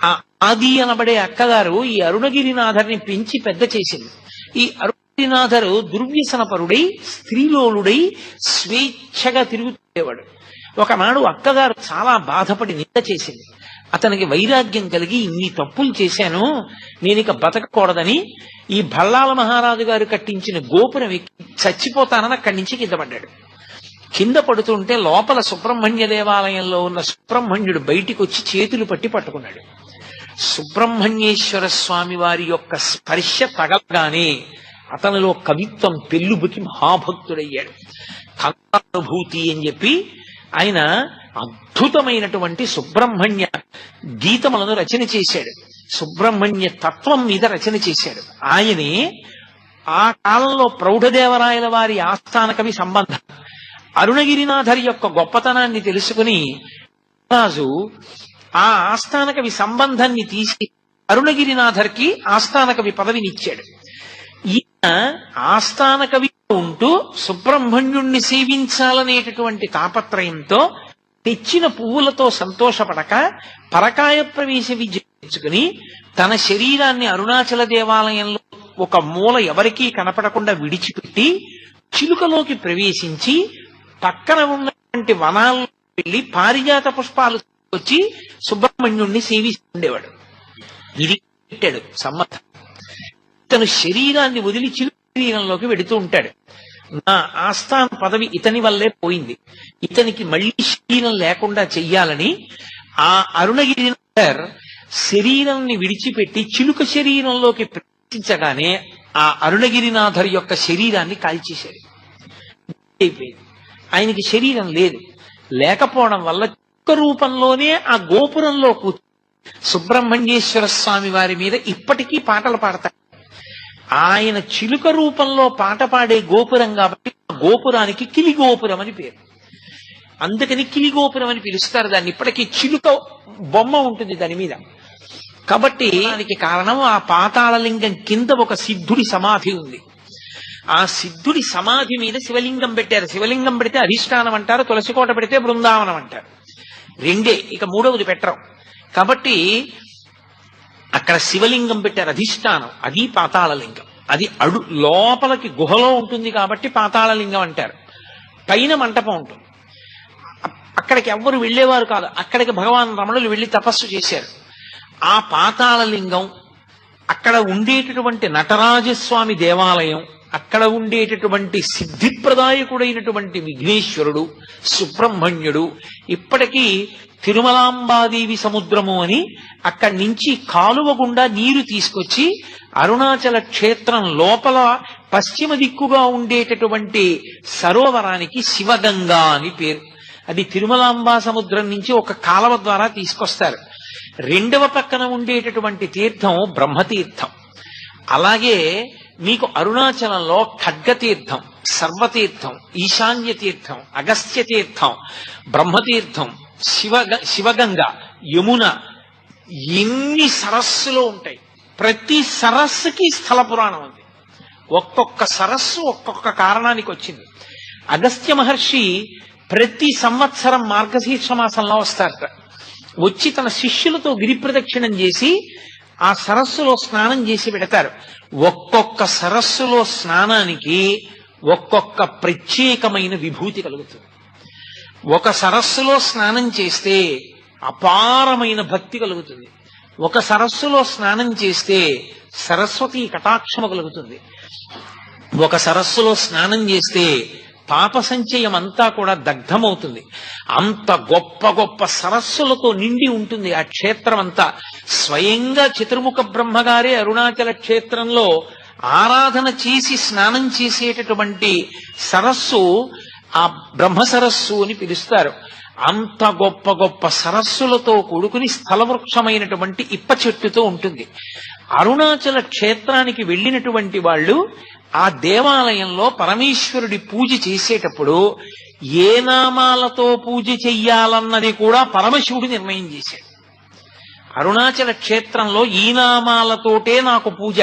ఆ ఆది అనబడే అక్కగారు ఈ అరుణగిరినాథర్ని పెంచి పెద్ద చేసింది. ఈ అరుణగిరినాథరు దుర్వ్యసనపరుడై స్త్రీలోలుడై స్వేచ్ఛగా తిరుగుతుండేవాడు. ఒకనాడు అక్కగారు చాలా బాధపడి నింద చేసింది. అతనికి వైరాగ్యం కలిగి ఇన్ని తప్పులు చేశాను, నేను ఇక బతకకూడదని ఈ భళ్ళాల మహారాజు గారు కట్టించిన గోపురం ఎక్కి చచ్చిపోతానని అక్కడి నుంచి కింద పడ్డాడు. కింద పడుతుంటే లోపల సుబ్రహ్మణ్య దేవాలయంలో ఉన్న సుబ్రహ్మణ్యుడు బయటికి వచ్చి చేతులు పట్టుకున్నాడు. సుబ్రహ్మణ్యేశ్వర స్వామి వారి యొక్క స్పర్శ తగలగానే అతనిలో కవిత్వం పెళ్ళుబుకి మహాభక్తుడయ్యాడు. కవితానుభూతి అని చెప్పి ఆయన అద్భుతమైనటువంటి సుబ్రహ్మణ్య గీతములను రచన చేశాడు. సుబ్రహ్మణ్య తత్వం మీద రచన చేశాడు. ఆయనే ఆ కాలంలో ప్రౌఢదేవరాయల వారి ఆస్థాన కవి సంబంధం. అరుణగిరినాథర్ యొక్క గొప్పతనాన్ని తెలుసుకుని రాజు ఆ ఆస్థాన కవి సంబంధాన్ని తీసి అరుణగిరినాథర్కి ఆస్థాన కవి పదవినిచ్చాడు. ఈయన ఆస్థాన కవి ఉంటూ సుబ్రహ్మణ్యుణ్ణి సేవించాలనేటటువంటి తాపత్రయంతో తెచ్చిన పువ్వులతో సంతోషపడక పరకాయ ప్రవేశ విద్య తెచ్చుకుని తన శరీరాన్ని అరుణాచల దేవాలయంలో ఒక మూల ఎవరికీ కనపడకుండా విడిచిపెట్టి చిలుకలోకి ప్రవేశించి పక్కన ఉన్నటువంటి వనాల్లో వెళ్లి పారిజాత పుష్పాలు వచ్చి సుబ్రహ్మణ్యుణ్ణి సేవిస్తుండేవాడు. ఇది పెట్టాడు సమ్మత. తను శరీరాన్ని వదిలి చిలుక శరీరంలోకి వెడుతూ ఉంటాడు. నా ఆస్థాన పదవి ఇతని వల్లే పోయింది, ఇతనికి మళ్లీ శరీరం లేకుండా చెయ్యాలని ఆ అరుణగిరినాథర్ శరీరాన్ని విడిచిపెట్టి చిలుక శరీరంలోకి ప్రవేశించగానే ఆ అరుణగిరినాథర్ యొక్క శరీరాన్ని కాల్చేశాడు. అయిపోయింది. ఆయనకి శరీరం లేదు. లేకపోవడం వల్ల చిలుక రూపంలోనే ఆ గోపురంలో కూర్చొని సుబ్రహ్మణ్యేశ్వర స్వామి వారి మీద ఇప్పటికీ పాటలు పాడతారు. ఆయన చిలుక రూపంలో పాట పాడే గోపురం కాబట్టి ఆ గోపురానికి కిలిగోపురం అని పేరు. అందుకని కిలిగోపురం అని పిలుస్తారు దాన్ని. ఇప్పటికీ చిలుక బొమ్మ ఉంటుంది దాని మీద. కాబట్టి దానికి కారణం ఆ పాతాళలింగం కింద ఒక సిద్ధుడి సమాధి ఉంది. ఆ సిద్ధుడి సమాధి మీద శివలింగం పెట్టారు. శివలింగం పెడితే అధిష్టానం అంటారు, తులసికోట పెడితే బృందావనం అంటారు. రెండే, ఇక మూడవది పెట్టరు. కాబట్టి అక్కడ శివలింగం పెట్టారు అధిష్టానం, అది పాతాళలింగం. అది లోపలికి గుహలో ఉంటుంది కాబట్టి పాతాళలింగం అంటారు. పైన మంటపం ఉంటుంది. అక్కడికి ఎవ్వరు వెళ్లేవారు కాదు. అక్కడికి భగవాన్ రమణులు వెళ్లి తపస్సు చేశారు. ఆ పాతాళలింగం, అక్కడ ఉండేటటువంటి నటరాజస్వామి దేవాలయం, అక్కడ ఉండేటటువంటి సిద్ధిప్రదాయకుడైనటువంటి విఘ్నేశ్వరుడు, సుబ్రహ్మణ్యుడు, ఇప్పటికీ తిరుమలాంబాదేవి సముద్రము అని అక్కడి నుంచి కాలువ గుండా నీరు తీసుకొచ్చి అరుణాచల క్షేత్రం లోపల పశ్చిమ దిక్కుగా ఉండేటటువంటి సరోవరానికి శివగంగా అని పేరు. అది తిరుమలాంబా సముద్రం నుంచి ఒక కాలువ ద్వారా తీసుకొస్తారు. రెండవ పక్కన ఉండేటటువంటి తీర్థం బ్రహ్మతీర్థం. అలాగే మీకు అరుణాచలంలో ఖడ్గతీర్థం, సర్వతీర్థం, ఈశాన్య తీర్థం, అగస్త్య తీర్థం, బ్రహ్మతీర్థం, శివగంగ, యమున, ఎన్ని సరస్సులు ఉంటాయి. ప్రతి సరస్సుకి స్థల పురాణం ఉంది. ఒక్కొక్క సరస్సు ఒక్కొక్క కారణానికి వచ్చింది. అగస్త్య మహర్షి ప్రతి సంవత్సరం మార్గశీర్ష మాసంలో వస్తారట. వచ్చి తన శిష్యులతో గిరి ప్రదక్షిణం చేసి ఆ సరస్సులో స్నానం చేసి పెడతారు. ఒక్కొక్క సరస్సులో స్నానానికి ఒక్కొక్క ప్రత్యేకమైన విభూతి కలుగుతుంది. ఒక సరస్సులో స్నానం చేస్తే అపారమైన భక్తి కలుగుతుంది. ఒక సరస్సులో స్నానం చేస్తే సరస్వతి కటాక్షము కలుగుతుంది. ఒక సరస్సులో స్నానం చేస్తే పాప సంచయం అంతా కూడా దగ్ధమవుతుంది. అంత గొప్ప గొప్ప సరస్సులతో నిండి ఉంటుంది ఆ క్షేత్రం అంతా. స్వయంగా చతుర్ముఖ బ్రహ్మగారే అరుణాచల క్షేత్రంలో ఆరాధన చేసి స్నానం చేసేటటువంటి సరస్సు ఆ బ్రహ్మ సరస్సు అని పిలుస్తారు. అంత గొప్ప గొప్ప సరస్సులతో కూడుకుని స్థలవృక్షమైనటువంటి ఇప్ప చెట్టుతో ఉంటుంది. అరుణాచల క్షేత్రానికి వెళ్ళినటువంటి వాళ్ళు ఆ దేవాలయంలో పరమేశ్వరుడి పూజ చేసేటప్పుడు ఏ నామాలతో పూజ చెయ్యాలన్నది కూడా పరమశివుడు నిర్ణయం చేశాడు. అరుణాచల క్షేత్రంలో ఈ నామాలతోటే నాకు పూజ,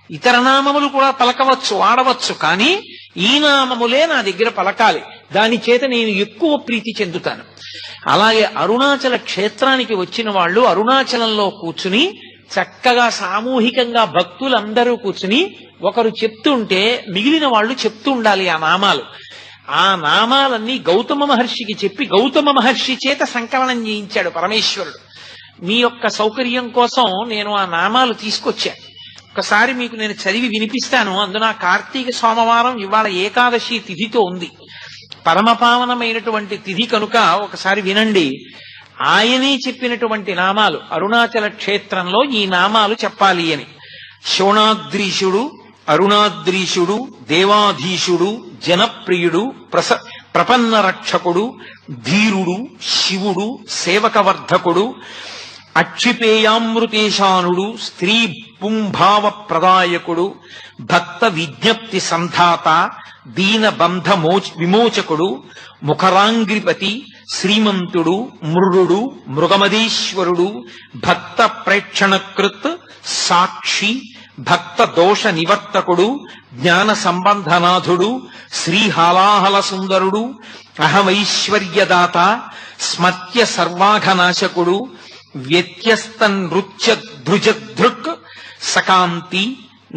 ఇతర నామములు కూడా పలకవచ్చు, వాడవచ్చు, కానీ ఈ నామములే నా దగ్గర పలకాలి, దాని చేత నేను ఎక్కువ ప్రీతి చెందుతాను. అలాగే అరుణాచల క్షేత్రానికి వచ్చిన వాళ్ళు అరుణాచలంలో కూర్చుని చక్కగా సామూహికంగా భక్తులందరూ కూర్చుని ఒకరు చెప్తుంటే మిగిలిన వాళ్ళు చెప్తూ ఉండాలి ఆ నామాలు. ఆ నామాలన్నీ గౌతమ మహర్షికి చెప్పి గౌతమ మహర్షి చేత సంకలనం చేయించాడు పరమేశ్వరుడు. మీ యొక్క సౌకర్యం కోసం నేను ఆ నామాలు తీసుకొచ్చాను. ఒకసారి మీకు నేను చదివి వినిపిస్తాను. అందున కార్తీక సోమవారం ఇవాళ ఏకాదశి తిథితో ఉంది. పరమపావనమైనటువంటి తిథి కనుక ఒకసారి వినండి. ఆయనే చెప్పినటువంటి నామాలు, అరుణాచల క్షేత్రంలో ఈ నామాలు చెప్పాలి అని. శోణాద్రీశుడు, అరుణాద్రీశుడు, దేవాధీశుడు, జనప్రియుడు, ప్రపన్న రక్షకుడు, ధీరుడు, శివుడు, సేవకవర్ధకుడు, అక్షిపేయామృతేశానుడు, స్త్రీ పుంభావ ప్రదాయకుడు, భక్త విజ్ఞప్తి సంధాత, దీనబంధ విమోచకుడు, ముఖరాంగ్రిపతి, శ్రీమంతుడు, మృడు, మృగమదీశ్వరుడు, భక్త ప్రేక్షణకృత్, సాక్షి, భక్త దోష నివర్తకుడు, జ్ఞాన సంబంధనాథుడు, శ్రీహాలాహల సుందరుడు, అహమైశ్వర్యదాత, స్మత్య సర్వాఘనాశకుడు, వ్యత్యస్త నృత్య ధృజధృక్, సకాంతి,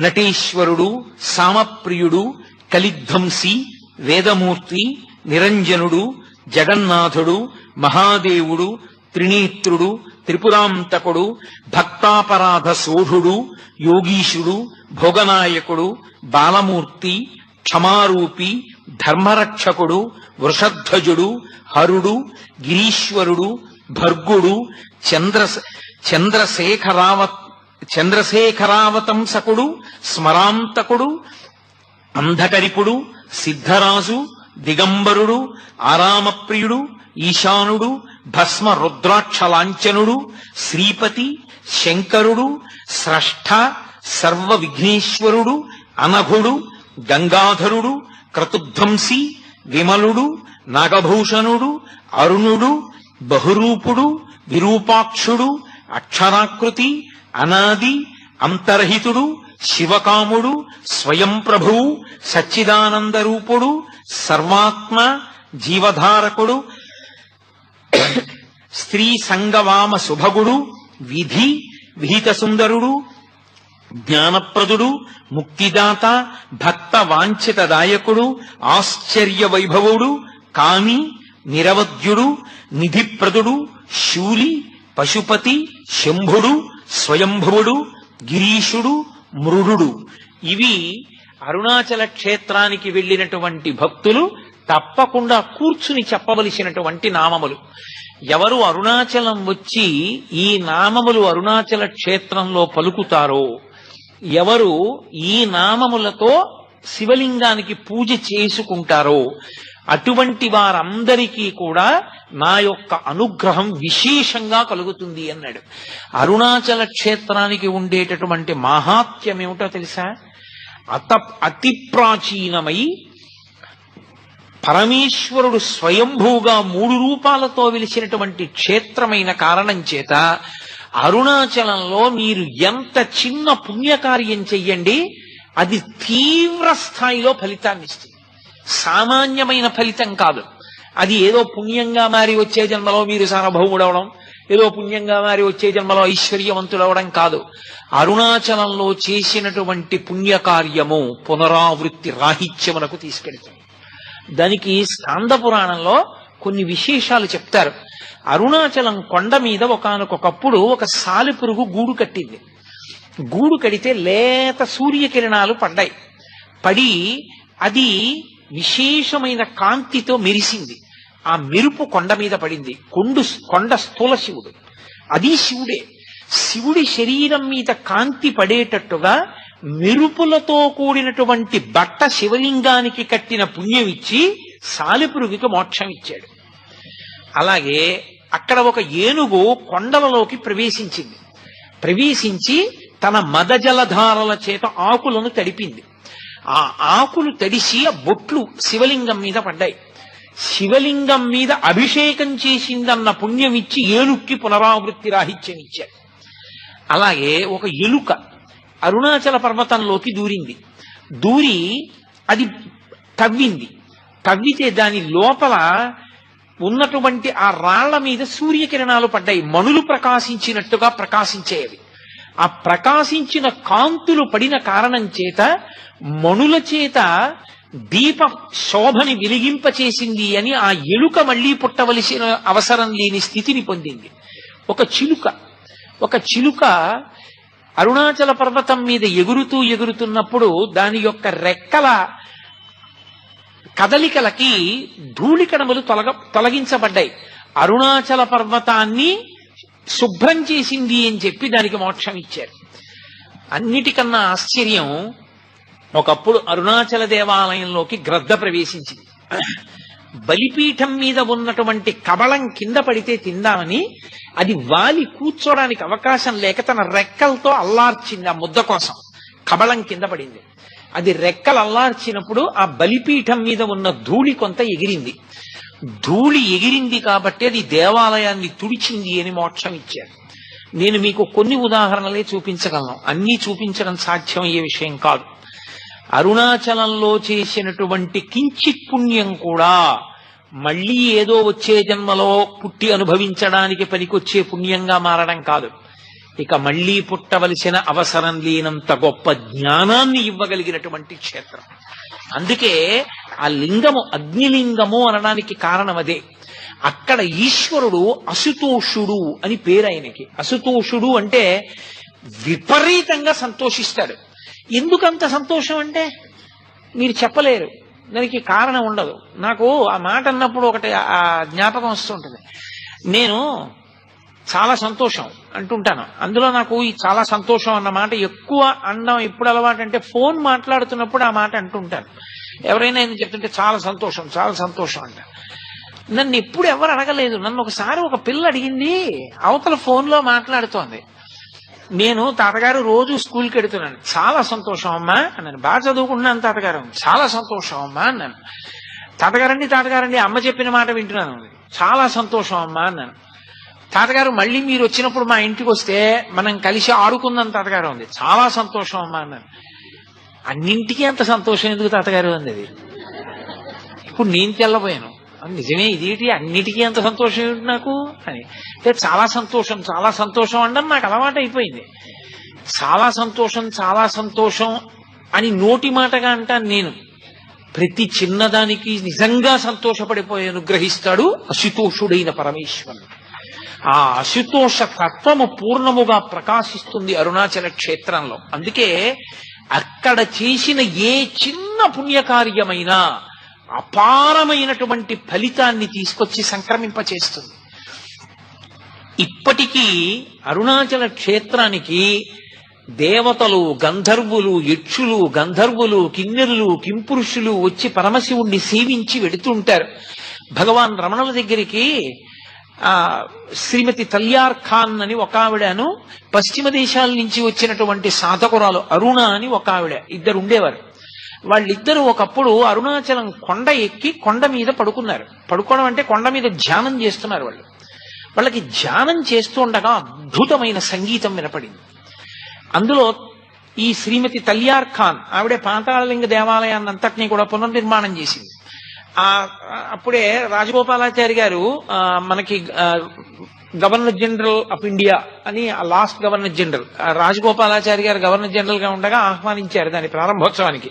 నటేశ్వరుడు, సామప్రియుడు, కలిధ్వంసి, వేదమూర్తి, నిరంజనుడు, జగన్నాథుడు, మహాదేవుడు, త్రినేత్రుడు, త్రిపురాంతకుడు, భక్తాపరాధ సోఢుడు, యోగీశుడు, భోగనాయకుడు, బాలమూర్తి, క్షమారూపి, ధర్మరక్షకుడు, వృషధ్వజుడు, హరుడు, గిరీశ్వరుడు, భర్గుడు, చంద్రశేఖరావతంసకుడు, స్మరాంతకుడు, అంధకరిపుడు, సిద్ధరాజు, దిగంబరుడు, ఆరామప్రియుడు, ఈశానుడు, భస్మ రుద్రాక్షలాంఛనుడు, శ్రీపతి, శంకరుడు, స్రష్ట, సర్వ విఘ్నేశ్వరుడు, అనఘుడు, గంగాధరుడు, క్రతుధ్వంసి, విమలుడు, నాగభూషణుడు, అరుణుడు, బహురూపుడు, విరూపాక్షుడు, అక్షరాకృతి, అనాది, అంతర్హితుడు, శివకాముడు, స్వయం ప్రభువు, సచ్చిదానందరూపుడు, సర్వాత్మ, జీవధారకుడు, స్త్రీ సంగవామ శుభగుడు, విధి విహిత సుందరుడు, జ్ఞానప్రదుడు, ముక్తిదాత, భక్త వాంఛితదాయకుడు, ఆశ్చర్య వైభవుడు, కామి, నిరవధ్యుడు, నిధిప్రదుడు, శూలి, పశుపతి, శంభుడు, స్వయంభువుడు, గిరీశుడు, మృడు. ఇవి అరుణాచల క్షేత్రానికి వెళ్ళినటువంటి భక్తులు తప్పకుండా కూర్చుని చెప్పవలసినటువంటి నామములు. ఎవరు అరుణాచలం వచ్చి ఈ నామములు అరుణాచల క్షేత్రంలో పలుకుతారో, ఎవరు ఈ నామములతో శివలింగానికి పూజ చేసుకుంటారో అటువంటి వారందరికీ కూడా నా యొక్క అనుగ్రహం విశేషంగా కలుగుతుంది అన్నాడు. అరుణాచల క్షేత్రానికి ఉండేటటువంటి మహాత్మ్యం ఏమిటో తెలుసా? అతి ప్రాచీనమై పరమేశ్వరుడు స్వయంభూగా 3 రూపాలతో వెలిసినటువంటి క్షేత్రమైన కారణం చేత అరుణాచలంలో మీరు ఎంత చిన్న పుణ్యకార్యం చెయ్యండి, అది తీవ్ర స్థాయిలో ఫలితాన్ని ఇస్తుంది. సామాన్యమైన ఫలితం కాదు. అది ఏదో పుణ్యంగా మారి వచ్చే జన్మలో మీరు సార్వభౌముడవడం, ఏదో పుణ్యంగా మారి వచ్చే జన్మలో ఐశ్వర్యవంతుడవడం కాదు. అరుణాచలంలో చేసినటువంటి పుణ్యకార్యము పునరావృత్తి రాహిత్యమునకు తీసుకెళ్తుంది. దానికి స్కాంద పురాణంలో కొన్ని విశేషాలు చెప్తారు. అరుణాచలం కొండ మీద ఒకానొకప్పుడు ఒక సాలెపురుగు గూడు కట్టింది. గూడు కడితే లేత సూర్యకిరణాలు పడ్డాయి. పడి అది విశేషమైన కాంతితో మెరిసింది. ఆ మెరుపు కొండ మీద పడింది. కొండ స్థూల శివుడు, అది శివుడే. శివుడి శరీరం మీద కాంతి పడేటట్టుగా మెరుపులతో కూడినటువంటి బట్ట శివలింగానికి కట్టిన పుణ్యం ఇచ్చి సాలెపురుగుకి మోక్షం ఇచ్చాడు. అలాగే అక్కడ ఒక ఏనుగు కొండలలోకి ప్రవేశించింది. ప్రవేశించి తన మదజలధారల చేత ఆకులను తడిపింది. ఆ ఆకులు తడిసి ఆ బొట్లు శివలింగం మీద పడ్డాయి. శివలింగం మీద అభిషేకం చేసిందన్న పుణ్యం ఇచ్చి ఏనుక్కి పునరావృత్తి రాహిత్యం ఇచ్చాడు. అలాగే ఒక ఎలుక అరుణాచల పర్వతంలోకి దూరింది. దూరి అది తవ్వింది. తవ్వితే దాని లోపల ఉన్నటువంటి ఆ రాళ్ల మీద సూర్యకిరణాలు పడ్డాయి. మణులు ప్రకాశించినట్టుగా ప్రకాశించేవి. ఆ ప్రకాశించిన కాంతులు పడిన కారణం చేత మణుల చేత దీప శోభని వెలిగింపచేసింది అని ఆ ఎలుక మళ్లీ పుట్టవలసిన అవసరం లేని స్థితిని పొందింది. ఒక చిలుక అరుణాచల పర్వతం మీద ఎగురుతున్నప్పుడు దాని యొక్క రెక్కల కదలికలకి ధూళికణములు తొలగించబడ్డాయి. అరుణాచల పర్వతాన్ని శుభ్రం చేసింది అని చెప్పి దానికి మోక్షం ఇచ్చారు. అన్నిటికన్నా ఆశ్చర్యం, ఒకప్పుడు అరుణాచల దేవాలయంలోకి గ్రద్ద ప్రవేశించింది. బలిపీఠం మీద ఉన్నటువంటి కబళం కింద పడితే తిందామని అది వాలి కూర్చోడానికి అవకాశం లేక తన రెక్కలతో అల్లార్చింది. ఆ ముద్ద కోసం కబళం కింద పడింది. అది రెక్కలు అల్లార్చినప్పుడు ఆ బలిపీఠం మీద ఉన్న ధూళి కొంత ఎగిరింది. ధూళి ఎగిరింది కాబట్టి అది దేవాలయాన్ని తుడిచింది అని మోక్షం ఇచ్చారు. నేను మీకు కొన్ని ఉదాహరణలే చూపించగలను, అన్నీ చూపించడం సాధ్యమయ్యే విషయం కాదు. అరుణాచలంలో చేసినటువంటి కించిత్ పుణ్యం కూడా మళ్ళీ ఏదో వచ్చే జన్మలో పుట్టి అనుభవించడానికి పనికొచ్చే పుణ్యంగా మారడం కాదు, ఇక మళ్లీ పుట్టవలసిన అవసరం లేనంత గొప్ప జ్ఞానాన్ని ఇవ్వగలిగినటువంటి క్షేత్రం. అందుకే ఆ లింగము అగ్నిలింగము అనడానికి కారణం అదే. అక్కడ ఈశ్వరుడు అసుతోషుడు అని పేరు ఆయనకి. అసుతోషుడు అంటే విపరీతంగా సంతోషిస్తాడు. ఎందుకంత సంతోషం అంటే మీరు చెప్పలేరు, దానికి కారణం ఉండదు. నాకు ఆ మాట అన్నప్పుడు ఒకటి ఆ జ్ఞాపకం వస్తుంటుంది. నేను చాలా సంతోషం అంటుంటాను. అందులో నాకు ఈ చాలా సంతోషం అన్న మాట ఎక్కువ అనడం ఎప్పుడు అలవాటు అంటే ఫోన్ మాట్లాడుతున్నప్పుడు ఆ మాట అంటుంటాను. ఎవరైనా ఏం చెప్తుంటే చాలా సంతోషం చాలా సంతోషం అంట. నన్ను ఎప్పుడు ఎవరు అడగలేదు. నన్ను ఒకసారి ఒక పిల్ల అడిగింది, అవతల ఫోన్లో మాట్లాడుతోంది. నేను తాతగారు రోజు స్కూల్కి వెడుతున్నాను, చాలా సంతోషం అమ్మా అన్నాను. బాగా చదువుకుంటున్నాను తాతగారు, చాలా సంతోషం అమ్మా అన్నాను. తాతగారండి అమ్మ చెప్పిన మాట వింటున్నాను, చాలా సంతోషం అమ్మా అన్నాను. తాతగారు మళ్ళీ మీరు వచ్చినప్పుడు మా ఇంటికి వస్తే మనం కలిసి ఆడుకుందాం తాతగారు ఉంది, చాలా సంతోషం అమ్మా అన్నాను. అన్నింటికీ అంత సంతోషం ఎందుకు తాతగారు అంది. అది ఇప్పుడు నేను తెల్లబోయాను, నిజమే ఇదేంటి అన్నిటికీ అంత సంతోషం ఏమిటి నాకు అని. అంటే చాలా సంతోషం అనడం నాకు అలవాటు అయిపోయింది. చాలా సంతోషం అని నోటి మాటగా అంటాను నేను. ప్రతి చిన్నదానికి నిజంగా సంతోషపడిపోయి అనుగ్రహిస్తాడు అశుతోషుడైన పరమేశ్వరుడు. ఆ అశుతోష తత్వము పూర్ణముగా ప్రకాశిస్తుంది అరుణాచల క్షేత్రంలో. అందుకే అక్కడ చేసిన ఏ చిన్న పుణ్యకార్యమైనా అపారమైనటువంటి ఫలితాన్ని తీసుకొచ్చి సంక్రమింపచేస్తుంది. ఇప్పటికీ అరుణాచల క్షేత్రానికి దేవతలు, గంధర్వులు, యక్షులు, గంధర్వులు, కిన్నెరులు, కింపురుషులు వచ్చి పరమశివుణ్ణి సేవించి వెడుతుంటారు. భగవాన్ రమణుల దగ్గరికి శ్రీమతి తల్యార్ ఖాన్ అని ఒక ఆవిడను, పశ్చిమ దేశాల నుంచి వచ్చినటువంటి సాధకురాలు అరుణ అని ఒక ఆవిడ, ఇద్దరు ఉండేవారు. వాళ్ళిద్దరూ ఒకప్పుడు అరుణాచలం కొండ ఎక్కి కొండ మీద పడుకున్నారు. పడుకోవడం అంటే కొండ మీద ధ్యానం చేస్తున్నారు. వాళ్ళకి ధ్యానం చేస్తూ ఉండగా అద్భుతమైన సంగీతం వినపడింది. అందులో ఈ శ్రీమతి తల్యార్ ఖాన్ ఆవిడే పాతాళలింగ దేవాలయాన్ని అంతటినీ కూడా పునర్నిర్మాణం చేసింది. అప్పుడే రాజగోపాలాచారి గారు మనకి గవర్నర్ జనరల్ ఆఫ్ ఇండియా అని లాస్ట్ గవర్నర్ జనరల్ రాజగోపాలాచారి గారు గవర్నర్ జనరల్ గా ఉండగా ఆహ్వానించారు దాని ప్రారంభోత్సవానికి.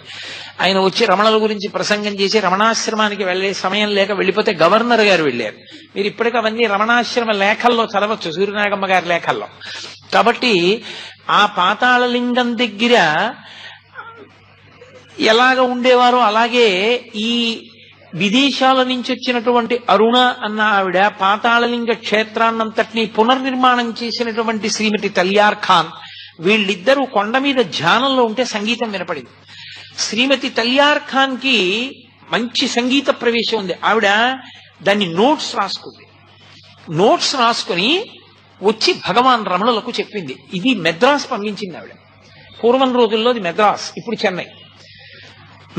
ఆయన వచ్చి రమణుల గురించి ప్రసంగం చేసి రమణాశ్రమానికి వెళ్లే సమయం లేక వెళ్లిపోతే గవర్నర్ గారు వెళ్లారు. మీరు ఇప్పటికీ అవన్నీ రమణాశ్రమ లేఖల్లో చదవచ్చు, సూర్యనాగమ్మ గారి లేఖల్లో. కాబట్టి ఆ పాతాళలింగం దగ్గర ఎలాగ ఉండేవారో అలాగే ఈ విదేశాల నుంచి వచ్చినటువంటి అరుణ అన్న ఆవిడ పాతాళలింగ క్షేత్రాన్నంతటినీ పునర్నిర్మాణం చేసినటువంటి శ్రీమతి తల్యార్ ఖాన్, వీళ్ళిద్దరూ కొండ మీద ధ్యానంలో ఉంటే సంగీతం వినపడింది. శ్రీమతి తల్యార్ ఖాన్ కి మంచి సంగీత ప్రవేశం ఉంది. ఆవిడ దాన్ని నోట్స్ రాసుకుని వచ్చి భగవాన్ రమణులకు చెప్పింది. ఇది మెద్రాస్ పంపించింది ఆవిడ. పూర్వం రోజుల్లో అది మెద్రాస్, ఇప్పుడు చెన్నై.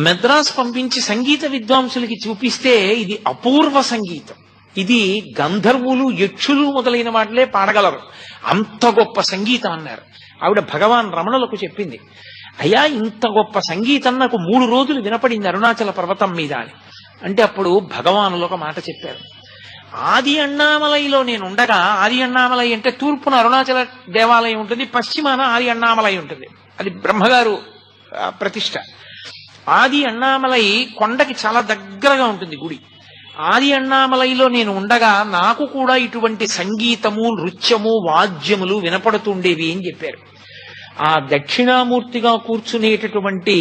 మెద్రాస్ పంపించి సంగీత విద్వాంసులకి చూపిస్తే ఇది అపూర్వ సంగీతం, ఇది గంధర్వులు, యక్షులు మొదలైన వాటిలే పాడగలరు, అంత గొప్ప సంగీతం అన్నారు. ఆవిడ భగవాన్ రమణులకు చెప్పింది, అయ్యా ఇంత గొప్ప సంగీతం నాకు 3 రోజులు వినపడింది అరుణాచల పర్వతం మీద అని. అంటే అప్పుడు భగవానులు ఒక మాట చెప్పారు. ఆది అన్నామలైలో నేను ఉండగా, ఆది అన్నామలై అంటే తూర్పున అరుణాచల దేవాలయం ఉంటుంది, పశ్చిమాన ఆది అన్నామలై ఉంటుంది, అది బ్రహ్మగారు ప్రతిష్ట. ఆది అన్నామలై కొండకి చాలా దగ్గరగా ఉంటుంది గుడి. ఆది అన్నామలైలో నేను ఉండగా నాకు కూడా ఇటువంటి సంగీతము, నృత్యము, వాద్యములు వినపడుతుండేవి అని చెప్పారు. ఆ దక్షిణామూర్తిగా కూర్చునేటటువంటి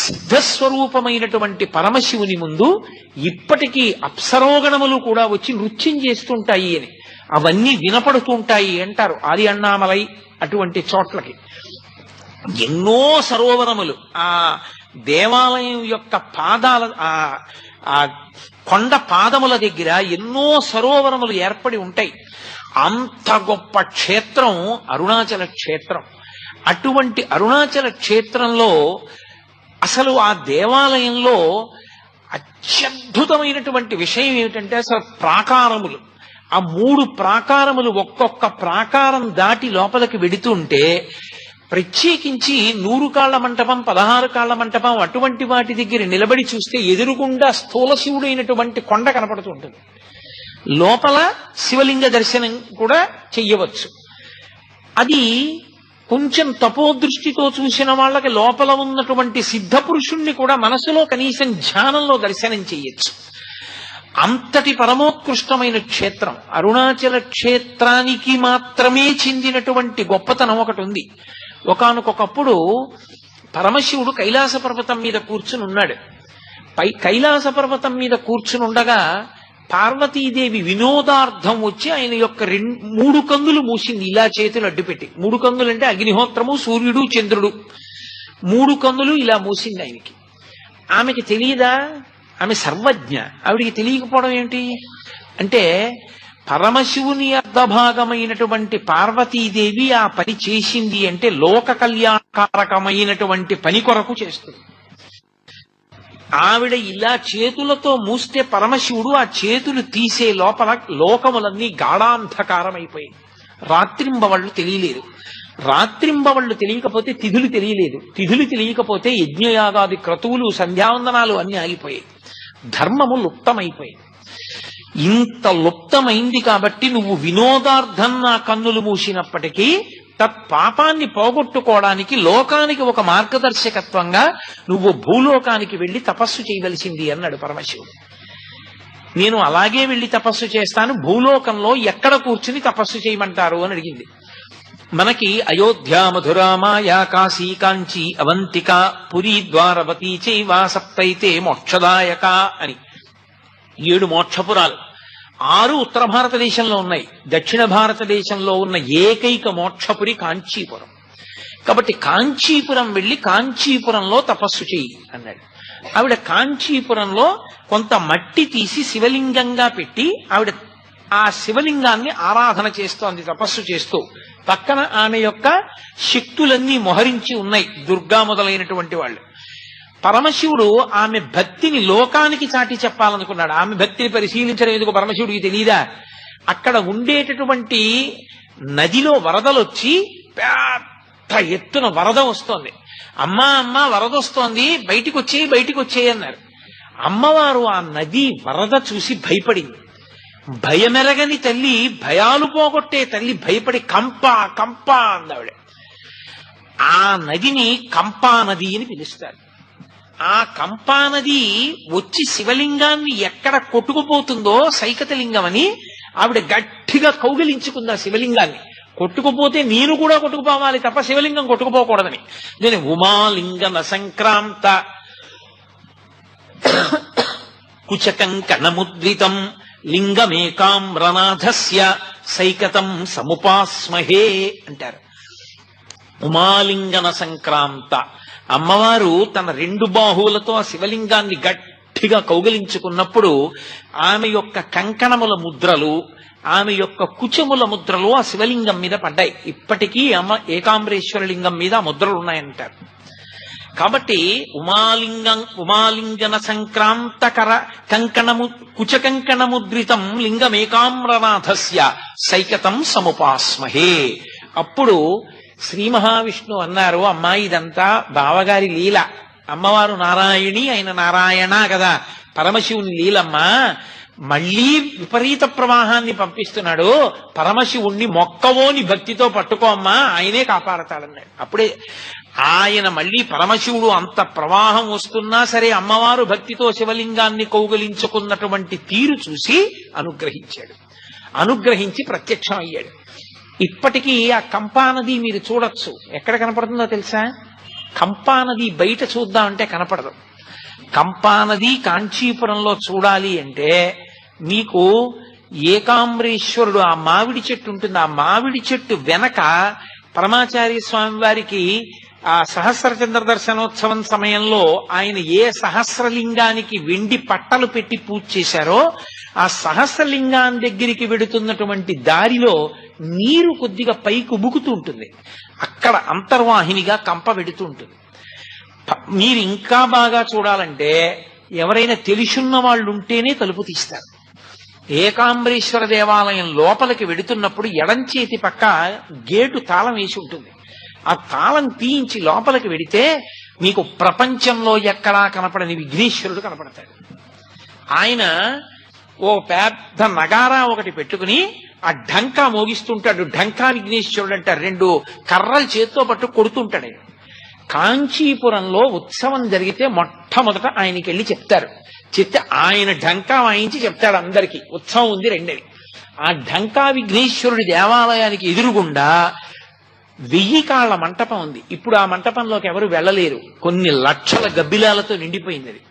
సిద్ధస్వరూపమైనటువంటి పరమశివుని ముందు ఇప్పటికీ అప్సరోగణములు కూడా వచ్చి నృత్యం చేస్తుంటాయి అని, అవన్నీ వినపడుతుంటాయి అంటారు ఆది అన్నామలై అటువంటి చోట్లకి. ఎన్నో సరోవరములు ఆ దేవాలయం యొక్క పాదాల ఆ కొండ పాదముల దగ్గర ఎన్నో సరోవరములు ఏర్పడి ఉంటాయి. అంత గొప్ప క్షేత్రం అరుణాచల క్షేత్రం. అటువంటి అరుణాచల క్షేత్రంలో అసలు ఆ దేవాలయంలో అత్యద్భుతమైనటువంటి విషయం ఏమిటంటే అసలు ప్రాకారములు, ఆ 3 ప్రాకారములు ఒక్కొక్క ప్రాకారం దాటి లోపలికి వెడుతుంటే ప్రత్యేకించి 100 కాళ్ల మంటపం 16 కాళ్ల మంటపం అటువంటి వాటి దగ్గర నిలబడి చూస్తే ఎదురుగుండా స్థూల శివుడైనటువంటి కొండ కనపడుతుంటుంది. లోపల శివలింగ దర్శనం కూడా చెయ్యవచ్చు. అది కొంచెం తపోదృష్టితో చూసిన వాళ్ళకి లోపల ఉన్నటువంటి సిద్ధ పురుషుణ్ణి కూడా మనసులో కనీసం ధ్యానంలో దర్శనం చెయ్యొచ్చు. అంతటి పరమోత్కృష్టమైన క్షేత్రం అరుణాచల క్షేత్రానికి మాత్రమే చెందినటువంటి గొప్పతనం ఒకటి ఉంది. ఒకానొకప్పుడు పరమశివుడు కైలాస పర్వతం మీద కూర్చుని ఉన్నాడు. కైలాస పర్వతం మీద కూర్చుని ఉండగా పార్వతీదేవి వినోదార్థం వచ్చి ఆయన యొక్క 3 కందులు మూసింది, ఇలా చేతులు అడ్డుపెట్టి. 3 కందులు అంటే అగ్నిహోత్రము, సూర్యుడు, చంద్రుడు. 3 కందులు ఇలా మూసింది ఆయనకి. ఆమెకి తెలియదా? ఆమె సర్వజ్ఞ. ఆవిడికి తెలియకపోవడం ఏంటి అంటే పరమశివుని అర్ధభాగమైనటువంటి పార్వతీదేవి ఆ పని చేసింది అంటే లోక కళ్యాణకారకమైనటువంటి పని కొరకు చేస్తుంది. ఆవిడ ఇలా చేతులతో మూస్తే పరమశివుడు ఆ చేతులు తీసే లోపల లోకములన్నీ గాఢాంధకారమైపోయాయి. రాత్రింబవళ్ళు తెలియలేదు. రాత్రింబవళ్ళు తెలియకపోతే తిథులు తెలియలేదు. తిథులు తెలియకపోతే యజ్ఞయాగాది క్రతువులు సంధ్యావందనాలు అన్ని ఆగిపోయాయి. ధర్మము లుప్తమైపోయాయి. ఇంత లుప్తమైంది కాబట్టి నువ్వు వినోదార్థం నా కన్నులు మూసినప్పటికీ తత్పాపాన్ని పోగొట్టుకోవడానికి లోకానికి ఒక మార్గదర్శకత్వంగా నువ్వు భూలోకానికి వెళ్లి తపస్సు చేయవలసింది అన్నాడు పరమశివుడు. నేను అలాగే వెళ్లి తపస్సు చేస్తాను, భూలోకంలో ఎక్కడ కూర్చుని తపస్సు చేయమంటారు అని అడిగింది. మనకి అయోధ్య, మధుర, మాయా, కాశీ, కాంచీ, అవంతిక, పురీ, ద్వారవతి చైవ సప్తైతే మోక్షదాయక అని 7 మోక్షపురాలు. 6 ఉత్తర భారతదేశంలో ఉన్నాయి. దక్షిణ భారతదేశంలో ఉన్న ఏకైక మోక్షపురి కాంచీపురం. కాబట్టి కాంచీపురం వెళ్లి కాంచీపురంలో తపస్సు చెయ్యి అన్నాడు. ఆవిడ కాంచీపురంలో కొంత మట్టి తీసి శివలింగంగా పెట్టి ఆవిడ ఆ శివలింగాన్ని ఆరాధన చేస్తోంది తపస్సు చేస్తూ. పక్కన ఆమె యొక్క శక్తులన్నీ మొహరించి ఉన్నాయి, దుర్గా మొదలైనటువంటి వాళ్ళు. పరమశివుడు ఆమె భక్తిని లోకానికి చాటి చెప్పాలనుకున్నాడు. ఆమె భక్తిని పరిశీలించడం ఎందుకు పరమశివుడికి తెలియదా? అక్కడ ఉండేటటువంటి నదిలో వరదలొచ్చి పెద్ద ఎత్తున వరద వస్తోంది. అమ్మా అమ్మా వరద వస్తోంది, బయటికి వచ్చేయి అన్నారు. అమ్మవారు ఆ నది వరద చూసి భయపడింది. భయమెరగని తల్లి, భయాలు పోగొట్టే తల్లి భయపడి కంపా కంపా అందావిడ. ఆ నదిని కంపా నది అని పిలుస్తారు. ఆ కంపా నది వచ్చి శివలింగాన్ని ఎక్కడ కొట్టుకుపోతుందో సైకతలింగం అని ఆవిడ గట్టిగా కౌగిలించుకుంది ఆ శివలింగాన్ని. కొట్టుకుపోతే నేను కూడా కొట్టుకుపోవాలి తప్ప శివలింగం కొట్టుకుపోకూడదని. నేను ఉమాలింగన సంక్రాంత కుచకంకణముద్రితం లింగమేకామ్రనాథస్య సైకతం సముపాస్మహే అంటారు. ఉమాలింగన సంక్రాంత, అమ్మవారు తన 2 బాహువులతో ఆ శివలింగాన్ని గట్టిగా కౌగిలించుకున్నప్పుడు ఆమె యొక్క కంకణముల ముద్రలు, ఆమె యొక్క కుచముల ముద్రలు ఆ శివలింగం మీద పడ్డాయి. ఇప్పటికీ అమ్మ ఏకాంబరేశ్వర లింగం మీద ఆ ముద్రలు ఉన్నాయంటారు. కాబట్టి ఉమాలింగన సంక్రాంతకర కంకణము కుచకంకణముద్రితం లింగమేకామ్రనాథస్య సైకతం సముపాస్మహే. అప్పుడు శ్రీ మహావిష్ణువు అన్నారు, అమ్మా ఇదంతా బావగారి లీల. అమ్మవారు నారాయణి, ఆయన నారాయణ కదా, పరమశివుని లీలమ్మా. మళ్లీ విపరీత ప్రవాహాన్ని పంపిస్తున్నాడు. పరమశివుణ్ణి మొక్కవోని భక్తితో పట్టుకో అమ్మా, ఆయనే కాపాడతాడన్నాడు. అప్పుడే ఆయన మళ్లీ పరమశివుడు అంత ప్రవాహం వస్తున్నా సరే అమ్మవారు భక్తితో శివలింగాన్ని కౌగలించుకున్నటువంటి తీరు చూసి అనుగ్రహించాడు. అనుగ్రహించి ప్రత్యక్షం అయ్యాడు. ఇప్పటికీ ఆ కంపానది మీరు చూడొచ్చు. ఎక్కడ కనపడుతుందో తెలుసా? కంపానది బయట చూద్దామంటే కనపడదు. కంపానది కాంచీపురంలో చూడాలి అంటే మీకు ఏకాంబరేశ్వరుడు ఆ మామిడి చెట్టు ఉంటుంది. ఆ మామిడి చెట్టు వెనక పరమాచార్య స్వామి వారికి ఆ సహస్రచంద్ర దర్శనోత్సవం సమయంలో ఆయన ఏ సహస్రలింగానికి వెండి పట్టలు పెట్టి పూజ చేశారో ఆ సహస్రలింగాన్ని దగ్గరికి వెడుతున్నటువంటి దారిలో నీరు కొద్దిగా పైకి ఉబుకుతూ ఉంటుంది. అక్కడ అంతర్వాహినిగా కంప వెడుతూ ఉంటుంది. మీరు ఇంకా బాగా చూడాలంటే ఎవరైనా తెలుసున్న వాళ్ళు ఉంటేనే తలుపు తీస్తారు. ఏకాంబరేశ్వర దేవాలయం లోపలికి వెడుతున్నప్పుడు ఎడం చేతి పక్క గేటు తాళం వేసి ఉంటుంది. ఆ తాళం తీయించి లోపలికి వెడితే మీకు ప్రపంచంలో ఎక్కడా కనపడని విఘ్నేశ్వరుడు కనపడతాడు. ఆయన ఓ పెద్ద నగారా ఒకటి పెట్టుకుని ఆ ఢంకా మోగిస్తుంటాడు. ఢంకా విఘ్నేశ్వరుడు అంటారు. 2 కర్రలు చేత్తో పట్టు కొడుతుంటాడు. కాంచీపురంలో ఉత్సవం జరిగితే మొట్టమొదట ఆయనకి వెళ్ళి చెప్తారు. చెప్తే ఆయన ఢంకా వాయించి చెప్తాడు అందరికీ ఉత్సవం ఉంది రెండని. ఆ ఢంకా విఘ్నేశ్వరుడి దేవాలయానికి ఎదురుగుండా 1000 కాళ్ల మంటపం ఉంది. ఇప్పుడు ఆ మంటపంలోకి ఎవరు వెళ్ళలేరు. కొన్ని లక్షల గబ్బిలాలతో నిండిపోయింది అది.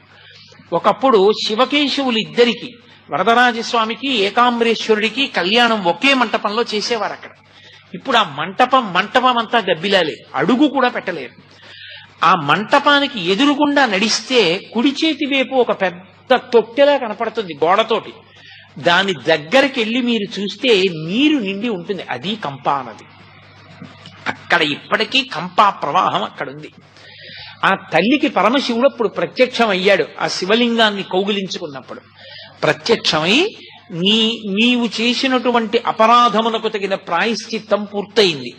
ఒకప్పుడు శివకేశవులు ఇద్దరికి, వరదరాజస్వామికి ఏకాంబరేశ్వరుడికి కళ్యాణం ఒకే మంటపంలో చేసేవారు అక్కడ. ఇప్పుడు ఆ మంటపం అంతా గబ్బిలాలే, అడుగు కూడా పెట్టలేరు. ఆ మంటపానికి ఎదురుగుండా నడిస్తే కుడి చేతి వైపు ఒక పెద్ద తొట్టెలా కనపడుతుంది గోడతోటి. దాని దగ్గరికి వెళ్ళి మీరు చూస్తే నీరు నిండి ఉంటుంది. అది కంపానది. అక్కడ ఇప్పటికీ కంపా ప్రవాహం అక్కడుంది. ఆ తల్లికి పరమశివుడు అప్పుడు ప్రత్యక్షం అయ్యాడు. ఆ శివలింగాన్ని కౌగిలించుకున్నప్పుడు ప్రత్యక్షమై నీవు చేసినటువంటి అపరాధమునకు తగిన ప్రాయశ్చిత్తం పూర్తయింది.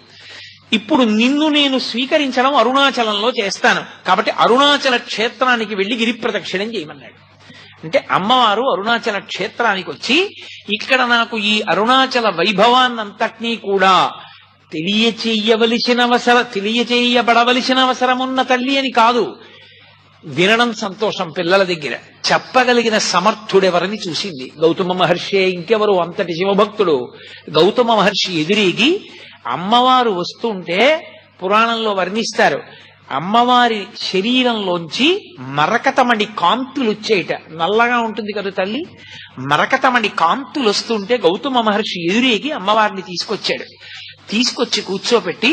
ఇప్పుడు నిన్ను నేను స్వీకరించడం అరుణాచలంలో చేస్తాను. కాబట్టి అరుణాచల క్షేత్రానికి వెళ్లి గిరి ప్రదక్షిణం చేయమన్నాడు. అంటే అమ్మవారు అరుణాచల క్షేత్రానికి వచ్చి ఇక్కడ నాకు ఈ అరుణాచల వైభవాన్నంతటినీ కూడా తెలియచేయబడవలసిన అవసరమున్న తల్లి అని కాదు. వినడం సంతోషం పిల్లల దగ్గర, చెప్పగలిగిన సమర్థుడెవరని చూసింది. గౌతమ మహర్షి, ఇంకెవరు అంతటి శివభక్తుడు. గౌతమ మహర్షి ఎదురేగి అమ్మవారు వస్తుంటే పురాణంలో వర్ణిస్తారు. అమ్మవారి శరీరంలోంచి మరకతమణి కాంతులు వచ్చేయట. నల్లగా ఉంటుంది కదా తల్లి, మరకతమణి కాంతులు వస్తుంటే గౌతమ మహర్షి ఎదురేగి అమ్మవారిని తీసుకొచ్చి కూర్చోపెట్టి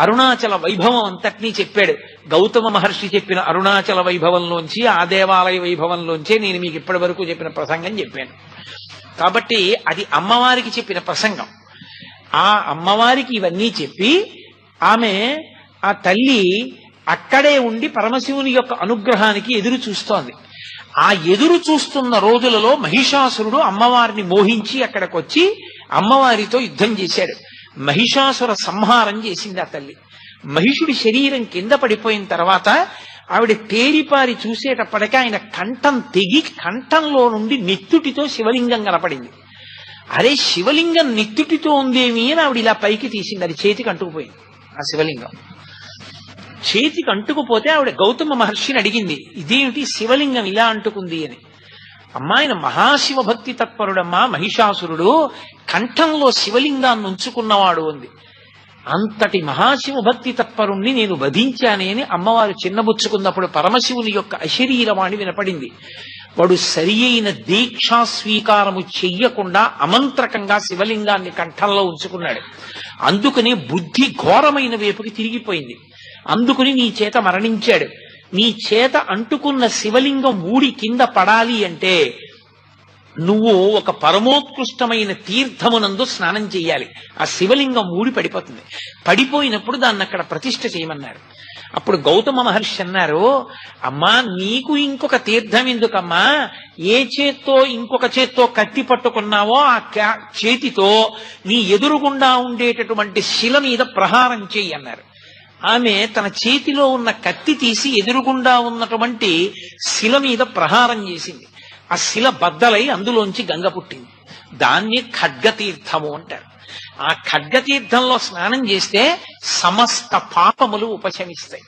అరుణాచల వైభవం అంతటినీ చెప్పాడు. గౌతమ మహర్షి చెప్పిన అరుణాచల వైభవంలోంచి, ఆ దేవాలయ వైభవంలోంచే నేను మీకు ఇప్పటి వరకు చెప్పిన ప్రసంగం చెప్పాను. కాబట్టి అది అమ్మవారికి చెప్పిన ప్రసంగం. ఆ అమ్మవారికి ఇవన్నీ చెప్పి ఆ తల్లి అక్కడే ఉండి పరమశివుని యొక్క అనుగ్రహానికి ఎదురు చూస్తోంది. ఆ ఎదురు చూస్తున్న రోజులలో మహిషాసురుడు అమ్మవారిని మోహించి అక్కడికి వచ్చి అమ్మవారితో యుద్ధం చేశాడు. మహిషాసుర సంహారం చేసింది ఆ తల్లి. మహిషుడి శరీరం కింద పడిపోయిన తర్వాత ఆవిడ తేరిపారి చూసేటప్పటికీ ఆయన కంఠం తెగి కంఠంలో నుండి నెత్తుటితో శివలింగం కనపడింది. అరే, శివలింగం నెత్తుటితో ఉందేమి అని ఆవిడ ఇలా పైకి తీసింది. అది చేతికి అంటుకుపోయింది. ఆ శివలింగం చేతికి అంటుకుపోతే ఆవిడ గౌతమ మహర్షిని అడిగింది, ఇదేమిటి శివలింగం ఇలా అంటుకుంది అని. అమ్మా, ఆయన మహాశివ భక్తి తత్పరుడమ్మా మహిషాసురుడు, కంఠంలో శివలింగాన్ని ఉంచుకున్నవాడు అంది. అంతటి మహాశివ భక్తి తత్పరుణ్ణి నేను వధించానే అని అమ్మవారు చిన్నబుచ్చుకున్నప్పుడు పరమశివుని యొక్క అశరీరవాణి వినపడింది. వాడు సరి అయిన దీక్షా స్వీకారము చెయ్యకుండా అమంత్రకంగా శివలింగాన్ని కంఠంలో ఉంచుకున్నాడు. అందుకని బుద్ధి ఘోరమైన వైపుకి తిరిగిపోయింది. అందుకుని నీ చేత మరణించాడు. నీ చేత అంటుకున్న శివలింగం ఊడి కింద పడాలి అంటే నువ్వు ఒక పరమోత్కృష్టమైన తీర్థమునందు స్నానం చెయ్యాలి. ఆ శివలింగం ఊడి పడిపోతుంది. పడిపోయినప్పుడు దాన్ని అక్కడ ప్రతిష్ఠ చేయమన్నారు. అప్పుడు గౌతమ మహర్షి అన్నారు, అమ్మా, నీకు ఇంకొక తీర్థం ఎందుకమ్మా? ఏ చేత్తో ఇంకొక చేత్తో కత్తి పట్టుకున్నావో ఆ చేతితో నీ ఎదురుగుండా ఉండేటటువంటి శిల మీద ప్రహారం చెయ్యి అన్నారు. ఆమె తన చేతిలో ఉన్న కత్తి తీసి ఎదురుగుండా ఉన్నటువంటి శిల మీద ప్రహారం చేసింది. ఆ శిల బద్దలై అందులోంచి గంగ పుట్టింది. దాన్ని ఖడ్గతీర్థము అంటారు. ఆ ఖడ్గతీర్థంలో స్నానం చేస్తే సమస్త పాపములు ఉపశమిస్తాయి.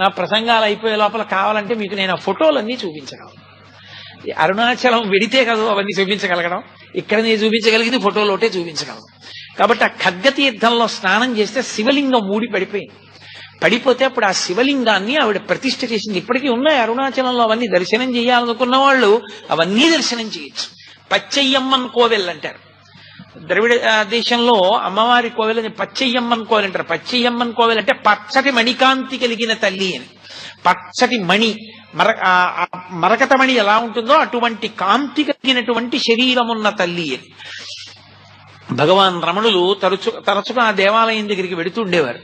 నా ప్రసంగాలు అయిపోయే లోపల కావాలంటే మీకు నేను ఆ ఫోటోలన్నీ చూపించగలను. అరుణాచలం వెడితే కదా అవన్నీ చూపించగలగడం. ఇక్కడ నేను చూపించగలిగింది ఫోటోలోటే చూపించగలను. కాబట్టి ఆ ఖడ్గతీర్థంలో స్నానం చేస్తే శివలింగం ఊడి పడిపోయింది. పడిపోతే అప్పుడు ఆ శివలింగాన్ని ఆవిడ ప్రతిష్ఠ చేసింది. ఇప్పటికీ ఉన్నాయి అరుణాచలంలో, అవన్నీ దర్శనం చేయాలనుకున్న వాళ్ళు అవన్నీ దర్శనం చేయొచ్చు. పచ్చయ్యమ్మన్ కోవెల్ అంటారు. ద్రవిడ దేశంలో అమ్మవారి కోవెల్ అని పచ్చయ్యమ్మన్ కోవెల్ అంటారు. పచ్చయ్యమ్మన్ కోవెల్ అంటే పచ్చటి మణికాంతి కలిగిన తల్లి అని. పచ్చటి మణి, మరకత మణి ఎలా ఉంటుందో అటువంటి కాంతి కలిగినటువంటి శరీరం ఉన్న తల్లి అని. భగవాన్ రమణులు తరచుగా ఆ దేవాలయం దగ్గరికి వెడుతుండేవారు.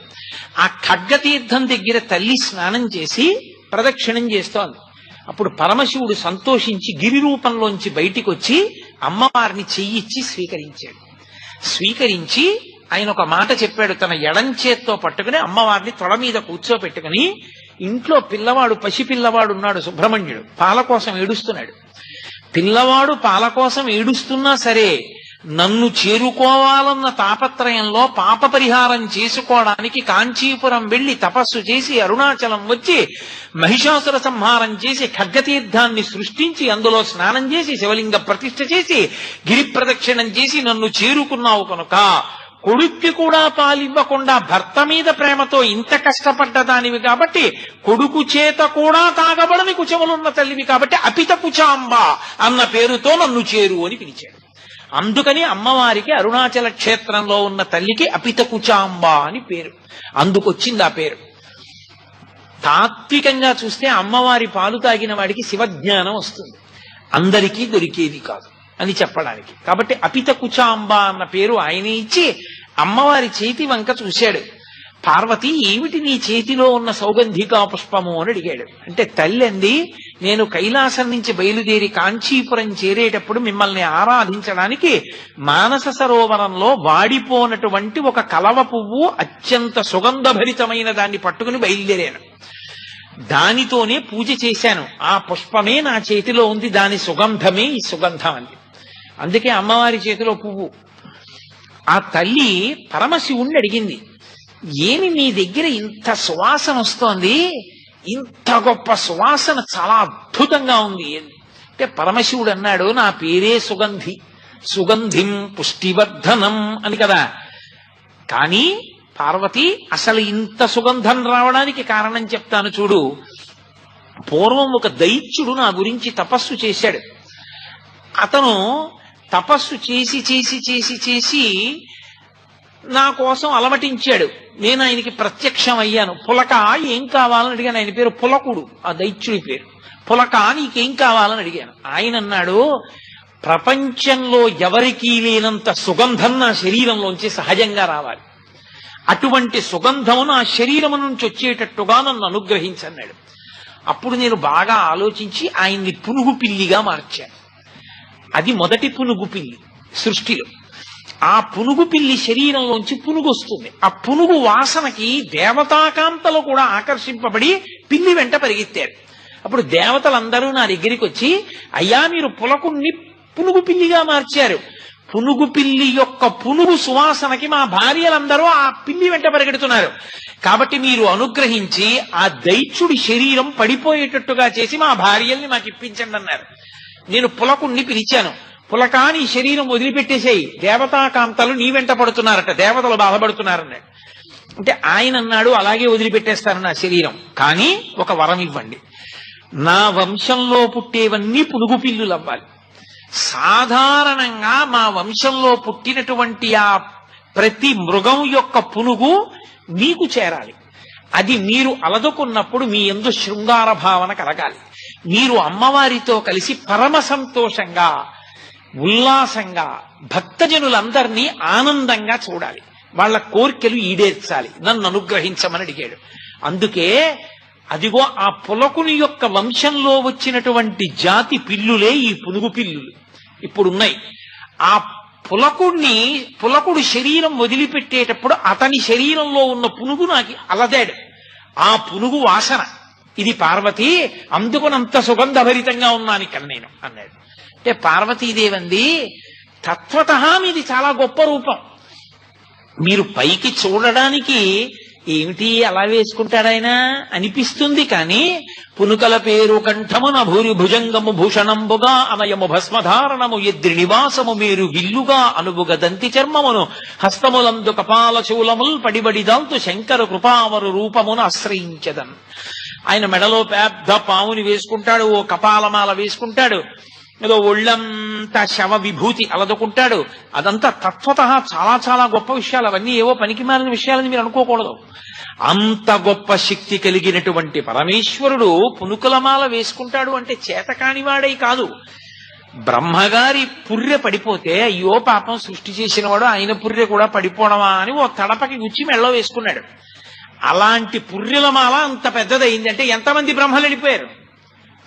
ఆ ఖడ్గతీర్థం దగ్గర తల్లి స్నానం చేసి ప్రదక్షిణం చేస్తోంది. అప్పుడు పరమశివుడు సంతోషించి గిరి రూపంలోంచి బయటికి వచ్చి అమ్మవారిని చెయ్యిచ్చి స్వీకరించాడు. స్వీకరించి ఆయన ఒక మాట చెప్పాడు. తన ఎడం చేత్తో పట్టుకుని అమ్మవారిని తొడ మీద కూర్చోపెట్టుకుని, ఇంట్లో పిల్లవాడు, పసిపిల్లవాడు ఉన్నాడు సుబ్రహ్మణ్యుడు, పాల కోసం ఏడుస్తున్నాడు. పిల్లవాడు పాల కోసం ఏడుస్తున్నా సరే నన్ను చేరుకోవాలన్న తాపత్రయంలో పాప పరిహారం చేసుకోవడానికి కాంచీపురం వెళ్లి తపస్సు చేసి అరుణాచలం వచ్చి మహిషాసుర సంహారం చేసి ఖడ్గతీర్థాన్ని సృష్టించి అందులో స్నానం చేసి శివలింగ ప్రతిష్ఠ చేసి గిరి ప్రదక్షిణం చేసి నన్ను చేరుకున్నావు కనుక కొడుక్కి కూడా పాలివ్వకుండా భర్త మీద ప్రేమతో ఇంత కష్టపడ్డదానివి కాబట్టి కొడుకు చేత కూడా తాగబడని కుచములున్న తల్లివి కాబట్టి అపిత కుచాంబ అన్న పేరుతో నన్ను చేరు అని పిలిచాడు. అందుకని అమ్మవారికి అరుణాచల క్షేత్రంలో ఉన్న తల్లికి అపిత కుచాంబ అని పేరు. అందుకొచ్చింది ఆ పేరు. తాత్వికంగా చూస్తే అమ్మవారి పాలు తాగిన వాడికి శివజ్ఞానం వస్తుంది, అందరికీ దొరికేది కాదు అని చెప్పడానికి. కాబట్టి అపిత కుచాంబ అన్న పేరు ఆయనే ఇచ్చి అమ్మవారి చేతి వంక చూశాడు. పార్వతి, ఏమిటి నీ చేతిలో ఉన్న సౌగంధికా పుష్పము అని అడిగాడు. అంటే తల్లి అంది, నేను కైలాసం నుంచి బయలుదేరి కాంచీపురం చేరేటప్పుడు మిమ్మల్ని ఆరాధించడానికి మానస సరోవరంలో వాడిపోనటువంటి ఒక కలవ పువ్వు అత్యంత సుగంధభరితమైన దాన్ని పట్టుకుని బయలుదేరాను. దానితోనే పూజ చేశాను. ఆ పుష్పమే నా చేతిలో ఉంది, దాని సుగంధమే ఈ సుగంధం అంది. అందుకే అమ్మవారి చేతిలో పువ్వు. ఆ తల్లి పరమశివుణ్ణి అడిగింది, ఏమి మీ దగ్గర ఇంత సువాసన వస్తోంది, ఇంత గొప్ప సువాసన చాలా అద్భుతంగా ఉంది అంటే పరమశివుడు అన్నాడు, నా పేరే సుగంధి, సుగంధిం పుష్టివర్ధనం అని కదా. కానీ పార్వతి, అసలు ఇంత సుగంధం రావడానికి కారణం చెప్తాను చూడు. పూర్వం ఒక దైత్యుడు నా గురించి తపస్సు చేశాడు. అతను తపస్సు చేసి చేసి చేసి చేసి నా కోసం అలమటించాడు. నేను ఆయనకి ప్రత్యక్షం అయ్యాను. పులక ఏం కావాలని అడిగాను. ఆయన పేరు పులకుడు, ఆ దైత్యుడి పేరు. పులక నీకేం కావాలని అడిగాను. ఆయన అన్నాడు, ప్రపంచంలో ఎవరికీ లేనంత సుగంధం నా శరీరంలోంచి సహజంగా రావాలి, అటువంటి సుగంధము నా శరీరం నుంచి వచ్చేటట్టుగా నన్ను అనుగ్రహించన్నాడు. అప్పుడు నేను బాగా ఆలోచించి ఆయన్ని పునుగు పిల్లిగా మార్చాను. అది మొదటి పునుగు పిల్లి సృష్టిలో. ఆ పునుగు పిల్లి శరీరంలోంచి పునుగు వస్తుంది. ఆ పునుగు వాసనకి దేవతాకాంతలు కూడా ఆకర్షింపబడి పిల్లి వెంట పరిగెత్తారు. అప్పుడు దేవతలందరూ నా దగ్గరికి వచ్చి, అయ్యా మీరు పులకుణ్ణి పునుగు పిల్లిగా మార్చారు, పునుగు పిల్లి యొక్క పునుగు సువాసనకి మా భార్యలందరూ ఆ పిల్లి వెంట పరిగెడుతున్నారు, కాబట్టి మీరు అనుగ్రహించి ఆ దైత్యుడి శరీరం పడిపోయేటట్టుగా చేసి మా భార్యల్ని మాకు ఇప్పించండి అన్నారు. నేను పులకుణ్ణి పిలిచాను. పులకా, నీ శరీరం వదిలిపెట్టేసేయి, దేవతాకాంతలు నీ వెంట పడుతున్నారట, దేవతలు బాధపడుతున్నారన్నాడు. అంటే ఆయన అన్నాడు, అలాగే వదిలిపెట్టేస్తాను నా శరీరం, కానీ ఒక వరం ఇవ్వండి, నా వంశంలో పుట్టేవన్నీ పునుగు పిల్లులు అవ్వాలి. సాధారణంగా మా వంశంలో పుట్టినటువంటి ఆ ప్రతి మృగం యొక్క పునుగు మీకు చేరాలి. అది మీరు అలదుకున్నప్పుడు మీ యందు శృంగార భావన కలగాలి. మీరు అమ్మవారితో కలిసి పరమ సంతోషంగా ఉల్లాసంగా భక్తజనులందరినీ ఆనందంగా చూడాలి, వాళ్ళ కోరికలు ఈడేర్చాలి, నన్ను అనుగ్రహించమని అడిగాడు. అందుకే అదిగో ఆ పులకుని యొక్క వంశంలో వచ్చినటువంటి జాతి పిల్లులే ఈ పునుగు పిల్లులు ఇప్పుడున్నాయి. ఆ పులకుడు శరీరం వదిలిపెట్టేటప్పుడు అతని శరీరంలో ఉన్న పునుగు నాకు అలదాడు. ఆ పునుగు వాసన ఇది పార్వతి, అందుకునంత సుగంధభరితంగా ఉన్నాను ఇక్కడ నేను అన్నాడు. అంటే పార్వతీదేవంది, తత్వతః మీది చాలా గొప్ప రూపం, మీరు పైకి చూడడానికి ఏమిటి అలా వేసుకుంటాడాయన అనిపిస్తుంది. కానీ పునుకల పేరు కంఠమున భూరి భుజంగము భూషణంబుగా అనయము భస్మధారణము ఎద్రి నివాసము మీరు విల్లుగా అనుబుగ దంతి చర్మమును హస్తములందు కపాల శూలముల్ పడిబడిదాల్తు శంకర కృపావరు రూపమును ఆశ్రయించదన్. ఆయన మెడలో పెద్ద పావుని వేసుకుంటాడు, ఓ కపాలమాల వేసుకుంటాడు, ఏదో ఒళ్ళంతా శవ విభూతి అలదుకుంటాడు. అదంతా తత్వత చాలా చాలా గొప్ప విషయాలు. అవన్నీ ఏవో పనికి మాలిన విషయాలని మీరు అనుకోకూడదు. అంత గొప్ప శక్తి కలిగినటువంటి పరమేశ్వరుడు పునుకులమాల వేసుకుంటాడు అంటే చేతకానివాడై కాదు. బ్రహ్మగారి పుర్రె పడిపోతే అయ్యో పాపం సృష్టి చేసినవాడు ఆయన పుర్రె కూడా పడిపోవడమా అని ఓ తడపకి గుచ్చి మెళ్ళో వేసుకున్నాడు. అలాంటి పుర్రెలమాల అంత పెద్దదైంది అంటే ఎంతమంది బ్రహ్మలు వెళ్ళిపోయారు,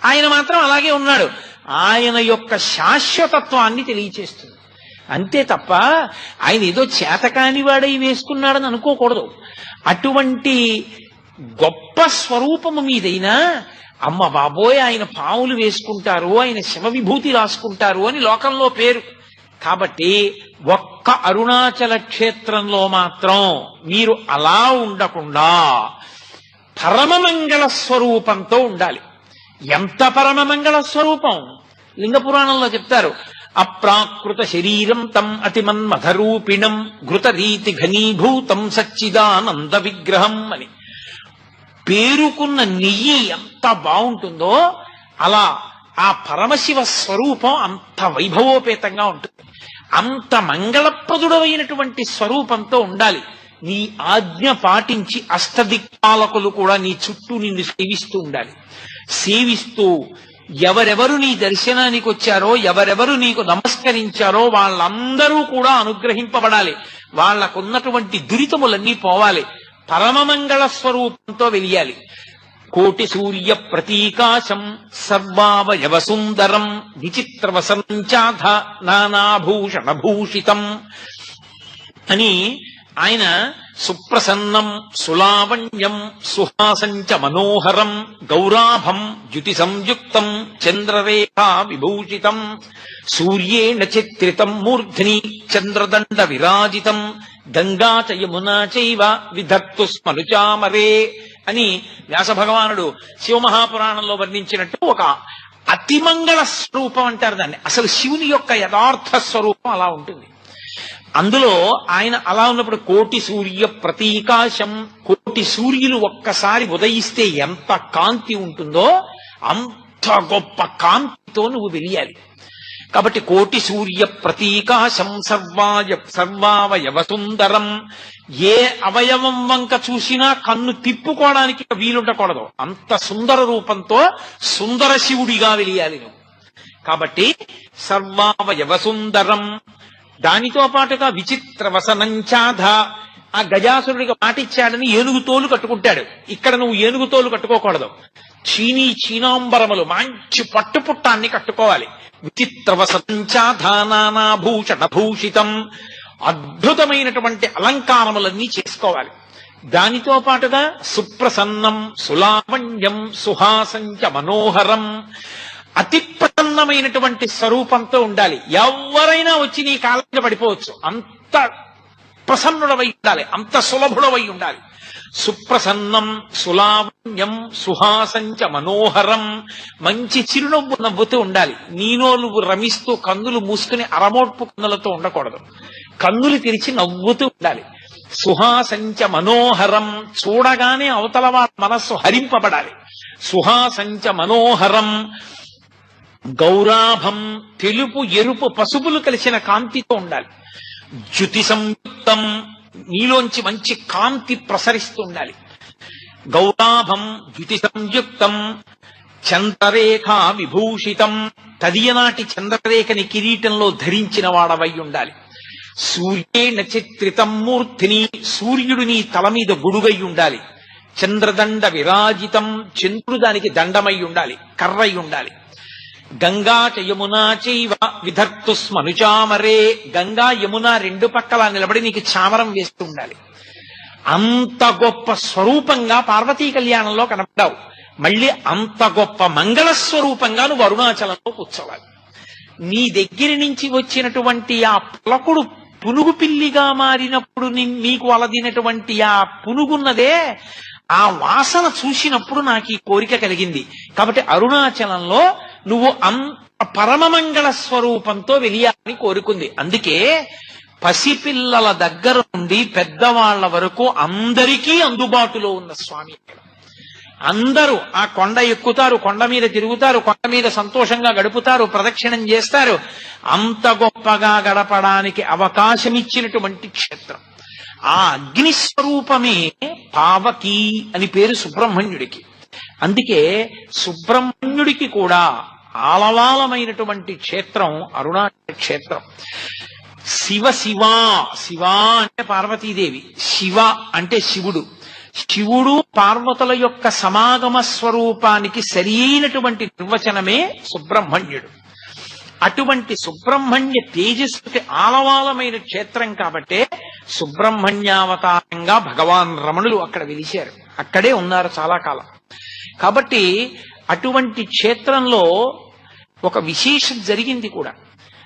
ఆయన మాత్రం అలాగే ఉన్నాడు. ఆయన యొక్క శాశ్వతత్వాన్ని తెలియచేస్తుంది అంతే తప్ప ఆయన ఏదో చేతకానివాడై వేసుకున్నాడని అనుకోకూడదు. అటువంటి గొప్ప స్వరూపము మీదైనా అమ్మ బాబోయ్ ఆయన పావులు వేసుకుంటారు, ఆయన శివ విభూతి రాసుకుంటారు అని లోకంలో పేరు. కాబట్టి ఒక్క అరుణాచల క్షేత్రంలో మాత్రం మీరు అలా ఉండకుండా పరమమంగళ స్వరూపంతో ఉండాలి. ఎంత పరమమంగళ స్వరూపం! లింగ పురాణంలో చెప్తారు, అప్రాకృత శరీరం తం అతిమన్మథరూపిణం ఘృతరీతి ఘనీభూతం సచ్చిదానంద విగ్రహం అని. పేరుకున్న నెయ్యి ఎంత బాగుంటుందో అలా ఆ పరమశివ స్వరూపం అంత వైభవోపేతంగా ఉంటుంది. అంత మంగళప్రదుడమైనటువంటి స్వరూపంతో ఉండాలి. నీ ఆజ్ఞ పాటించి అష్టదిక్పాలకులు కూడా నీ చుట్టూ నిన్ను సేవిస్తూ ఉండాలి. సేవిస్తూ ఎవరెవరు నీ దర్శనానికి వచ్చారో, ఎవరెవరు నీకు నమస్కరించారో వాళ్ళందరూ కూడా అనుగ్రహింపబడాలి. వాళ్లకున్నటువంటి దురితములన్నీ పోవాలి. పరమమంగళ స్వరూపంతో వెలియాలి. కోటి సూర్య ప్రతీకాశం సర్వావయవ సుందరం విచిత్రవసంచాధ నానాభూషణ భూషితం అని ఆయన సుప్రసన్నం సులావణ్యం సుహాసంచ మనోహరం గౌరాభం ద్యుతి సంయుక్తం చంద్రరేఖా విభూషితం సూర్యేణ చిత్రితం మూర్ధ్ని చంద్రదండ విరాజితం గంగా చ యమునా చైవ విధత్తు స్మరుచామరే అని వ్యాస భగవానుడు శివమహాపురాణంలో వర్ణించినట్టు ఒక అతిమంగళ స్వరూపం అంటారు దాన్ని. అసలు శివుని యొక్క యథార్థ స్వరూపం అలా ఉంటుంది. అందులో ఆయన అలా ఉన్నప్పుడు కోటి సూర్య ప్రతీకాశం, కోటి సూర్యులు ఒక్కసారి ఉదయిస్తే ఎంత కాంతి ఉంటుందో అంత గొప్ప కాంతితో నువ్వు వెలియాలి. కాబట్టి కోటి సూర్య ప్రతీకాశం సర్వావయవ సుందరం. ఏ అవయవం వంక చూసినా కన్ను తిప్పుకోవడానికి వీలుండకూడదు. అంత సుందర రూపంతో సుందర శివుడిగా వెలియాలి నువ్వు. కాబట్టి సర్వావయవ సుందరం. దానితో పాటుగా విచిత్ర వసనంచాధ. ఆ గజాసురుడికి మాటిచ్చాడని ఏనుగు తోలు కట్టుకుంటాడు. ఇక్కడ నువ్వు ఏనుగు తోలు కట్టుకోకూడదు. చీనాంబరములు మంచి పట్టుపుట్టాన్ని కట్టుకోవాలి. విచిత్ర వసంచాధ నానాభూషణ భూషితం. అద్భుతమైనటువంటి అలంకారములన్నీ చేసుకోవాలి. దానితో పాటుగా సుప్రసన్నం సులావణ్యం సుహాసంచ మనోహరం. అతి ప్రసన్నమైనటువంటి స్వరూపంతో ఉండాలి. ఎవరైనా వచ్చి నీ కాళ్ళ పడిపోవచ్చు. అంత ప్రసన్నుడవై ఉండాలి, అంత సులభుడవై ఉండాలి. సుప్రసన్నం సులావణ్యం సుహాసంచ మనోహరం. మంచి చిరునవ్వు నవ్వుతూ ఉండాలి. నీలో నువ్వు రమిస్తూ కన్నులు మూసుకుని అరమోడ్పు కన్నులతో ఉండకూడదు. కన్నులు తెరిచి నవ్వుతూ ఉండాలి. సుహాసంచ మనోహరం. చూడగానే అవతల వారి మనస్సు హరింపబడాలి. సుహాసంచ మనోహరం. గౌరాభం. తెలుపు ఎరుపు పసుపులు కలిసిన కాంతితో ఉండాలి. ద్యుతి సంయుక్తం. నీలోంచి మంచి కాంతి ప్రసరిస్తూ ఉండాలి. గౌరాభం ద్యుతి సంయుక్తం చంద్రరేఖా విభూషితం. తదియనాటి చంద్రరేఖని కిరీటంలో ధరించిన వాడవై ఉండాలి. సూర్యేణ చిత్రితం మూర్తిని. సూర్యుడు నీ తల మీద గొడుగై ఉండాలి. చంద్రదండ విరాజితం. చంద్రుడు దానికి దండమై ఉండాలి, కర్రై ఉండాలి. గంగా చ యమునా చైవ విధర్తు స్మనుచామరే. గంగా యమున రెండు పక్కల నిలబడి నీకు చామరం వేస్తూ ఉండాలి. అంత గొప్ప స్వరూపంగా పార్వతీ కళ్యాణంలో కనపడ్డావు. మళ్ళీ అంత గొప్ప మంగళ స్వరూపంగా నువ్వు అరుణాచలంలో కూర్చోవాలి. నీ దగ్గర నుంచి వచ్చినటువంటి ఆ పులకుడు పునుగు పిల్లిగా మారినప్పుడు నీకు అలదినటువంటి ఆ పునుగున్నదే, ఆ వాసన చూసినప్పుడు నాకు ఈ కోరిక కలిగింది. కాబట్టి అరుణాచలంలో నువ్వు పరమమంగళ స్వరూపంతో వెలియాలని కోరుకుంది. అందుకే పసిపిల్లల దగ్గర నుండి పెద్దవాళ్ల వరకు అందరికీ అందుబాటులో ఉన్న స్వామి. అందరూ ఆ కొండ ఎక్కుతారు, కొండ మీద తిరుగుతారు, కొండ మీద సంతోషంగా గడుపుతారు, ప్రదక్షిణం చేస్తారు. అంత గొప్పగా గడపడానికి అవకాశమిచ్చినటువంటి క్షేత్రం. ఆ అగ్నిస్వరూపమే పావకి అని పేరు సుబ్రహ్మణ్యుడికి. అందుకే సుబ్రహ్మణ్యుడికి కూడా ఆలవాలమైనటువంటి క్షేత్రం అరుణాచల క్షేత్రం. శివ శివ శివ అంటే పార్వతీదేవి, శివ అంటే శివుడు. శివుడు పార్వతుల యొక్క సమాగమ స్వరూపానికి సరియైనటువంటి నిర్వచనమే సుబ్రహ్మణ్యుడు. అటువంటి సుబ్రహ్మణ్య తేజస్సుకి ఆలవాలమైన క్షేత్రం కాబట్టే సుబ్రహ్మణ్యావతారంగా భగవాన్ రమణులు అక్కడ వెలిశారు, అక్కడే ఉన్నారు చాలా కాలం. కాబట్టి అటువంటి క్షేత్రంలో ఒక విశేషం జరిగింది కూడా.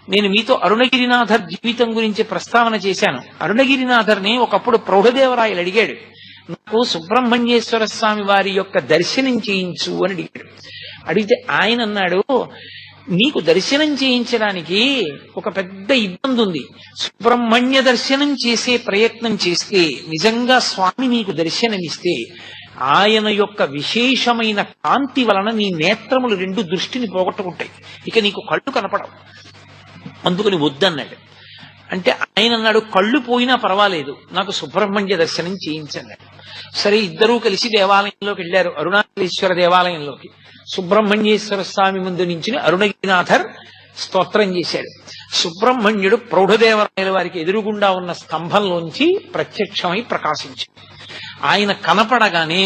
నేను మీతో అరుణగిరినాథర్ జీవితం గురించి ప్రస్తావన చేశాను. అరుణగిరినాథర్ని ఒకప్పుడు ప్రౌఢదేవరాయలు అడిగాడు, నాకు సుబ్రహ్మణ్యేశ్వర స్వామి వారి యొక్క దర్శనం చేయించు అని అడిగాడు. అడిగితే ఆయన అన్నాడు, నీకు దర్శనం చేయించడానికి ఒక పెద్ద ఇబ్బంది ఉంది. సుబ్రహ్మణ్య దర్శనం చేసే ప్రయత్నం చేస్తే, నిజంగా స్వామి నీకు దర్శనమిస్తే, ఆయన యొక్క విశేషమైన కాంతి వలన నీ నేత్రములు రెండు దృష్టిని పోగొట్టుకుంటాయి, ఇక నీకు కళ్ళు కనపడవు, అందుకని వద్దన్నాడు. అంటే ఆయన అన్నాడు, కళ్ళు పోయినా పర్వాలేదు, నాకు సుబ్రహ్మణ్య దర్శనం చేయించన్నాడు. సరే, ఇద్దరూ కలిసి దేవాలయంలోకి వెళ్ళారు, అరుణాచలేశ్వర దేవాలయంలోకి. సుబ్రహ్మణ్యేశ్వర స్వామి ముందు నుంచి అరుణగిరినాథర్ స్తోత్రం చేశాడు. సుబ్రహ్మణ్యుడు ప్రౌఢదేవరాయల వారికి ఎదురుగుండా ఉన్న స్తంభంలోంచి ప్రత్యక్షమై ప్రకాశించాడు. ఆయన కనపడగానే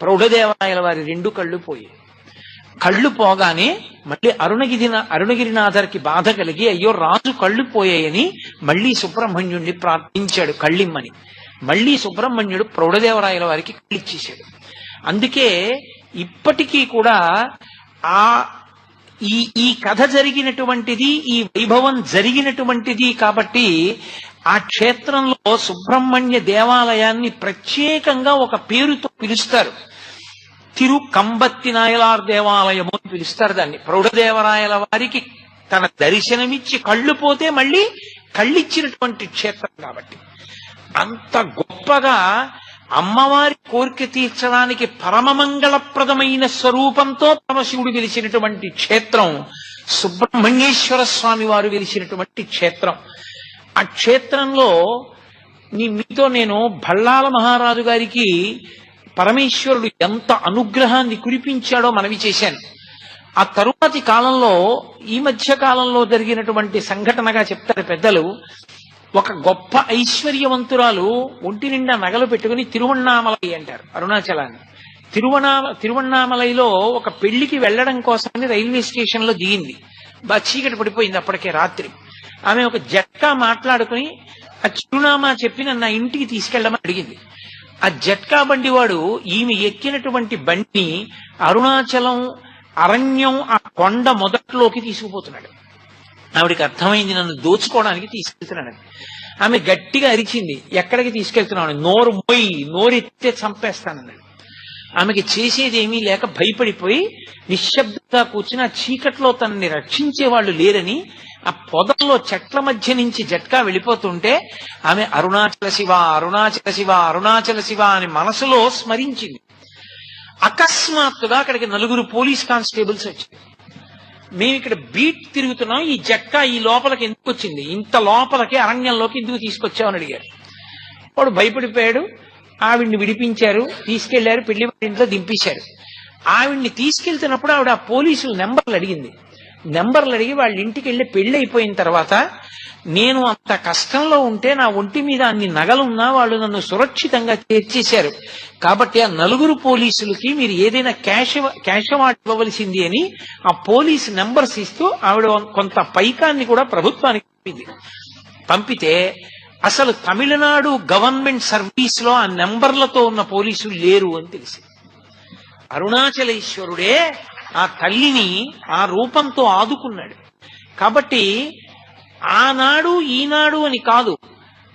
ప్రౌఢదేవరాయల వారి రెండు కళ్ళు పోయాయి. కళ్ళు పోగానే మళ్ళీ అరుణగిరినాథర్కి బాధ కలిగి, అయ్యో రాజు కళ్ళు పోయాయని మళ్ళీ సుబ్రహ్మణ్యుడిని ప్రార్థించాడు కళ్ళిమ్మని. మళ్ళీ సుబ్రహ్మణ్యుడు ప్రౌఢదేవరాయల వారికి కళ్ళిచ్చేశాడు. అందుకే ఇప్పటికీ కూడా ఈ కథ జరిగినటువంటిది, ఈ వైభవం జరిగినటువంటిది కాబట్టి ఆ క్షేత్రంలో సుబ్రహ్మణ్య దేవాలయాన్ని ప్రత్యేకంగా ఒక పేరుతో పిలుస్తారు. తిరు కంబత్తి నాయలార్ దేవాలయము అని పిలుస్తారు దాన్ని. ప్రౌఢదేవరాయల వారికి తన దర్శనమిచ్చి కళ్ళు పోతే మళ్ళీ కళ్ళిచ్చినటువంటి క్షేత్రం కాబట్టి అంత గొప్పగా అమ్మవారి కోరిక తీర్చడానికి పరమమంగళప్రదమైన స్వరూపంతో పరమశివుడు వెలిసినటువంటి క్షేత్రం సుబ్రహ్మణ్యేశ్వర స్వామి వారు వెలిసినటువంటి క్షేత్రం. ఆ క్షేత్రంలో మీతో నేను భళ్ళాల మహారాజు గారికి పరమేశ్వరుడు ఎంత అనుగ్రహాన్ని కురిపించాడో మనవి చేశాను. ఆ తరువాతి కాలంలో, ఈ మధ్య కాలంలో జరిగినటువంటి సంఘటనగా చెప్తారు పెద్దలు. ఒక గొప్ప ఐశ్వర్యవంతురాలు ఒంటి నిండా నగలు పెట్టుకుని తిరువణ్ణామలై అంటారు అరుణాచలాన్ని. తిరువణ్ణామలైలో ఒక పెళ్లికి వెళ్లడం కోసమని రైల్వే స్టేషన్ లో దిగింది. బాగా చీకటి పడిపోయింది అప్పటికే రాత్రి. ఆమె ఒక జట్కా మాట్లాడుకుని ఆ చిరునామా చెప్పి నన్ను నా ఇంటికి తీసుకెళ్లమని అడిగింది. ఆ జట్కా బండి వాడు ఈమె ఎక్కినటువంటి బండిని అరుణాచలం అరణ్యం ఆ కొండ మొదట్లోకి తీసుకుపోతున్నాడు. ఆవిడికి అర్థమైంది నన్ను దోచుకోవడానికి తీసుకెళ్తున్నాడని. ఆమె గట్టిగా అరిచింది, ఎక్కడికి తీసుకెళ్తున్నాను, నోరు మొయ్యి, నోరెత్తే చంపేస్తానన్నాడు. ఆమెకి చేసేదేమీ లేక భయపడిపోయి నిశ్శబ్దంగా కూర్చుని ఆ చీకట్లో తనని రక్షించే వాళ్ళు లేరని ఆ పొదల్లో చెట్ల మధ్య నుంచి జట్కా వెళ్ళిపోతుంటే ఆమె అరుణాచల శివ అరుణాచల శివ అరుణాచల శివ అని మనసులో స్మరించింది. అకస్మాత్తుగా అక్కడికి 4 పోలీస్ కానిస్టేబుల్స్ వచ్చారు. మేము ఇక్కడ బీట్ తిరుగుతున్నాం, ఈ జట్కా ఈ లోపలికి ఎందుకు వచ్చింది, ఇంత లోపలికి అరణ్యంలోకి ఎందుకు తీసుకొచ్చామని అడిగారు. వాడు భయపడిపోయాడు. ఆవిడ్ని విడిపించారు, తీసుకెళ్లారు, పెళ్లి ఇంట్లో దింపేశారు. ఆవిడ్ని తీసుకెళ్తున్నప్పుడు ఆవిడ ఆ పోలీసులు నెంబర్లు అడిగింది. నెంబర్లు అడిగి వాళ్ళ ఇంటికి వెళ్ళి పెళ్లి అయిపోయిన తర్వాత, నేను అంత కష్టంలో ఉంటే నా ఒంటి మీద అన్ని నగలున్నా వాళ్ళు నన్ను సురక్షితంగా చేర్చేశారు, కాబట్టి ఆ 4 పోలీసులకి మీరు ఏదైనా క్యాష్ అవార్డు ఇవ్వవలసింది అని ఆ పోలీసు నెంబర్స్ ఇస్తూ ఆవిడ కొంత పైకాన్ని కూడా ప్రభుత్వానికి పంపితే అసలు తమిళనాడు గవర్నమెంట్ సర్వీస్ లో ఆ నెంబర్లతో ఉన్న పోలీసులు లేరు అని తెలిసి అరుణాచలేశ్వరుడే ఆ తల్లిని ఆ రూపంతో ఆదుకున్నాడు. కాబట్టి ఆనాడు ఈనాడు అని కాదు,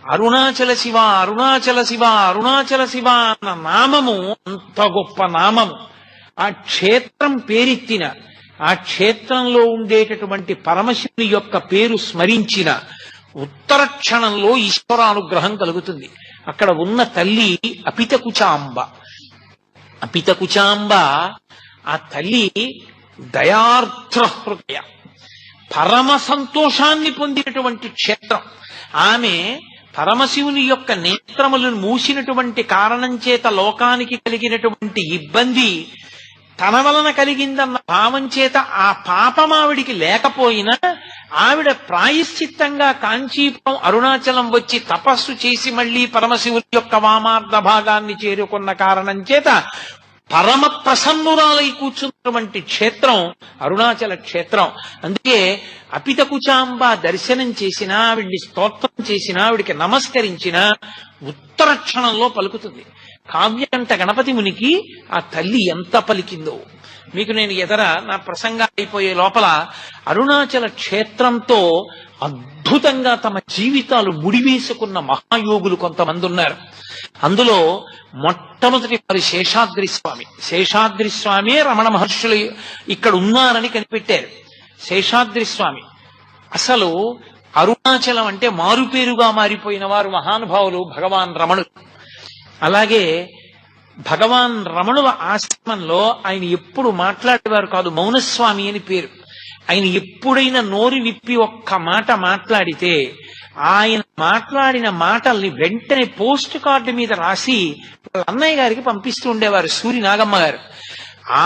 అరుణాచల శివ అరుణాచల శివ అరుణాచల శివ అన్న నామము అంత గొప్ప నామము. ఆ క్షేత్రం పేరెత్తిన, ఆ క్షేత్రంలో ఉండేటటువంటి పరమశివుని యొక్క పేరు స్మరించిన ఉత్తర క్షణంలో ఈశ్వరానుగ్రహం కలుగుతుంది. అక్కడ ఉన్న తల్లి అపితకుచాంబ. అపితకుచాంబ ఆ తల్లి దయార్ద్ర హృదయ, పరమ సంతోషాన్ని పొందినటువంటి క్షేత్రం. ఆమె పరమశివుని యొక్క నేత్రములను మూసినటువంటి కారణం చేత లోకానికి కలిగినటువంటి ఇబ్బంది తన వలన కలిగిందన్న భావం చేత ఆ పాపం ఆవిడికి లేకపోయినా ఆవిడ ప్రాయశ్చిత్తంగా కాంచీపురం అరుణాచలం వచ్చి తపస్సు చేసి మళ్లీ పరమశివుని యొక్క వామార్ధ భాగాన్ని చేరుకున్న కారణం చేత పరమ ప్రసన్నురాలై కూర్చున్నటువంటి క్షేత్రం అరుణాచల క్షేత్రం. అందుకే అపితకుచాంబ దర్శనం చేసినా, ఆవిడ్ని స్తోత్రం చేసినా, ఆవిడికి నమస్కరించినా ఉత్తర క్షణంలో పలుకుతుంది. కావ్యకంఠ గణపతి మునికి ఆ తల్లి ఎంత పలికిందో మీకు నేను ఎదర నా ప్రసంగం అయిపోయే లోపల అరుణాచల క్షేత్రంతో అద్భుతంగా తమ జీవితాలు ముడివేసుకున్న మహాయోగులు కొంతమంది ఉన్నారు. అందులో మొట్టమొదటి వారి శేషాద్రి స్వామి. శేషాద్రి స్వామి రమణ మహర్షులు ఇక్కడ ఉన్నారని కనిపెట్టారు. శేషాద్రి స్వామి అసలు అరుణాచలం అంటే మారుపేరుగా మారిపోయిన వారు మహానుభావులు భగవాన్ రమణులు. అలాగే భగవాన్ రమణుల ఆశ్రమంలో ఆయన ఎప్పుడు మాట్లాడేవారు కాదు, మౌనస్వామి అని పేరు. ఆయన ఎప్పుడైనా నోరు విప్పి ఒక్క మాట మాట్లాడితే ఆయన మాట్లాడిన మాటల్ని వెంటనే పోస్ట్ కార్డు మీద రాసి అన్నయ్య గారికి పంపిస్తూ ఉండేవారు, సూరి నాగమ్మ గారు.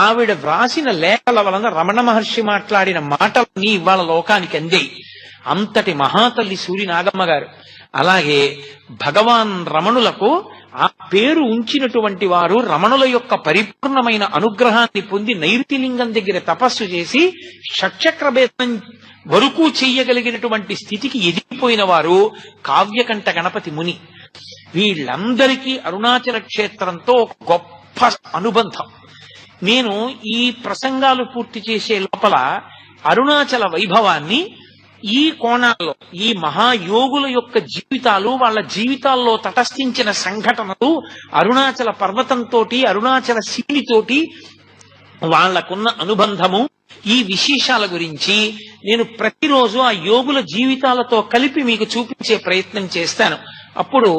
ఆవిడ వ్రాసిన లేఖల వలన రమణ మహర్షి మాట్లాడిన మాటలన్నీ ఇవాళ లోకానికి అందాయి. అంతటి మహాతల్లి సూరి నాగమ్మ గారు. అలాగే భగవాన్ రమణులకు ఆ పేరు ఉంచినటువంటి వారు రమణుల యొక్క పరిపూర్ణమైన అనుగ్రహాన్ని పొంది నైరుతిలింగం దగ్గర తపస్సు చేసి షట్చక్రభేదం వరకు చెయ్యగలిగినటువంటి స్థితికి ఎదిగిపోయిన వారు కావ్యకంఠ గణపతి ముని. వీళ్ళందరికీ అరుణాచల క్షేత్రంతో ఒక గొప్ప అనుబంధం. నేను ఈ ప్రసంగాలు పూర్తి చేసే లోపల అరుణాచల వైభవాన్ని ఈ కోణాల్లో, ఈ మహాయోగుల యొక్క జీవితాలు, వాళ్ళ జీవితాల్లో తటస్థించిన సంఘటనలు, అరుణాచల పర్వతంతో, అరుణాచల శివునితోటి వాళ్లకున్న అనుబంధము, ఈ విశేషాల గురించి నేను ప్రతిరోజు ఆ యోగుల జీవితాలతో కలిపి మీకు చూపించే ప్రయత్నం చేస్తాను. అప్పుడు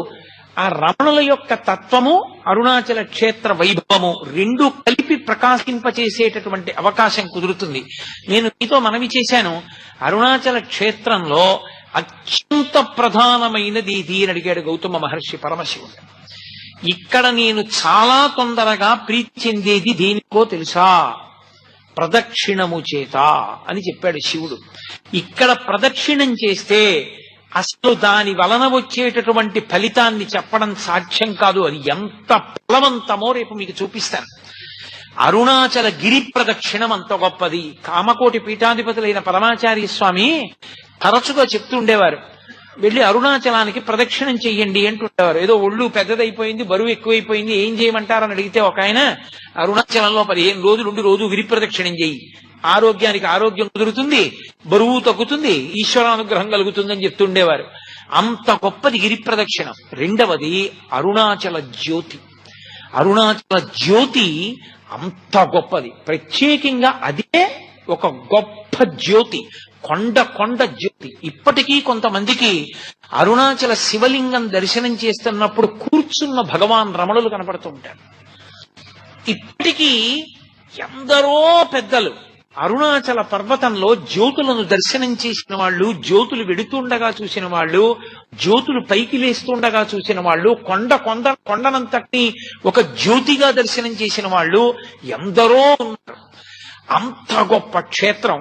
ఆ రమణుల యొక్క తత్వము, అరుణాచల క్షేత్ర వైభవము రెండు కలిపి ప్రకాశింపచేసేటటువంటి అవకాశం కుదురుతుంది. నేను మీతో మనవి చేశాను, అరుణాచల క్షేత్రంలో అత్యంత ప్రధానమైనది ఇది అని అడిగాడు గౌతమ మహర్షి పరమశివుడు. ఇక్కడ నేను చాలా తొందరగా ప్రీతి చెందేది దేనికో తెలుసా? ప్రదక్షిణము చేత అని చెప్పాడు శివుడు. ఇక్కడ ప్రదక్షిణం చేస్తే అసలు దాని వలన వచ్చేటటువంటి ఫలితాన్ని చెప్పడం సాధ్యం కాదు. అది ఎంత ఫలవంతమో రేపు మీకు చూపిస్తాను. అరుణాచల గిరి ప్రదక్షిణం అంత గొప్పది. కామకోటి పీఠాధిపతులైన పరమాచార్య స్వామి తరచుగా చెప్తుండేవారు, వెళ్ళి అరుణాచలానికి ప్రదక్షిణం చెయ్యండి అంటుండేవారు. ఏదో ఒళ్ళు పెద్దదైపోయింది, బరువు ఎక్కువైపోయింది, ఏం చేయమంటారని అడిగితే ఒక ఆయన అరుణాచలంలో 15 రోజులు ఉండి రోజు గిరి ప్రదక్షిణం చెయ్యి, ఆరోగ్యానికి ఆరోగ్యం కుదురుతుంది, బరువు తగ్గుతుంది, ఈశ్వరానుగ్రహం కలుగుతుందని చెప్తుండేవారు. అంత గొప్పది గిరి ప్రదక్షిణం. రెండవది అరుణాచల జ్యోతి. అరుణాచల జ్యోతి అంత గొప్పది. ప్రత్యేకంగా అదే ఒక గొప్ప జ్యోతి, కొండ జ్యోతి. ఇప్పటికీ కొంతమందికి అరుణాచల శివలింగం దర్శనం చేస్తున్నప్పుడు కూర్చున్న భగవాన్ రమణులు కనపడుతూ ఉంటారు. ఇప్పటికీ ఎందరో పెద్దలు అరుణాచల పర్వతంలో జ్యోతులను దర్శనం చేసిన వాళ్ళు, జ్యోతులు వెడుతుండగా చూసిన వాళ్ళు, జ్యోతులు పైకి లేస్తుండగా చూసిన వాళ్ళు, కొండనంతటిని ఒక జ్యోతిగా దర్శనం చేసిన వాళ్ళు ఎందరో ఉన్నారు. అంత గొప్ప క్షేత్రం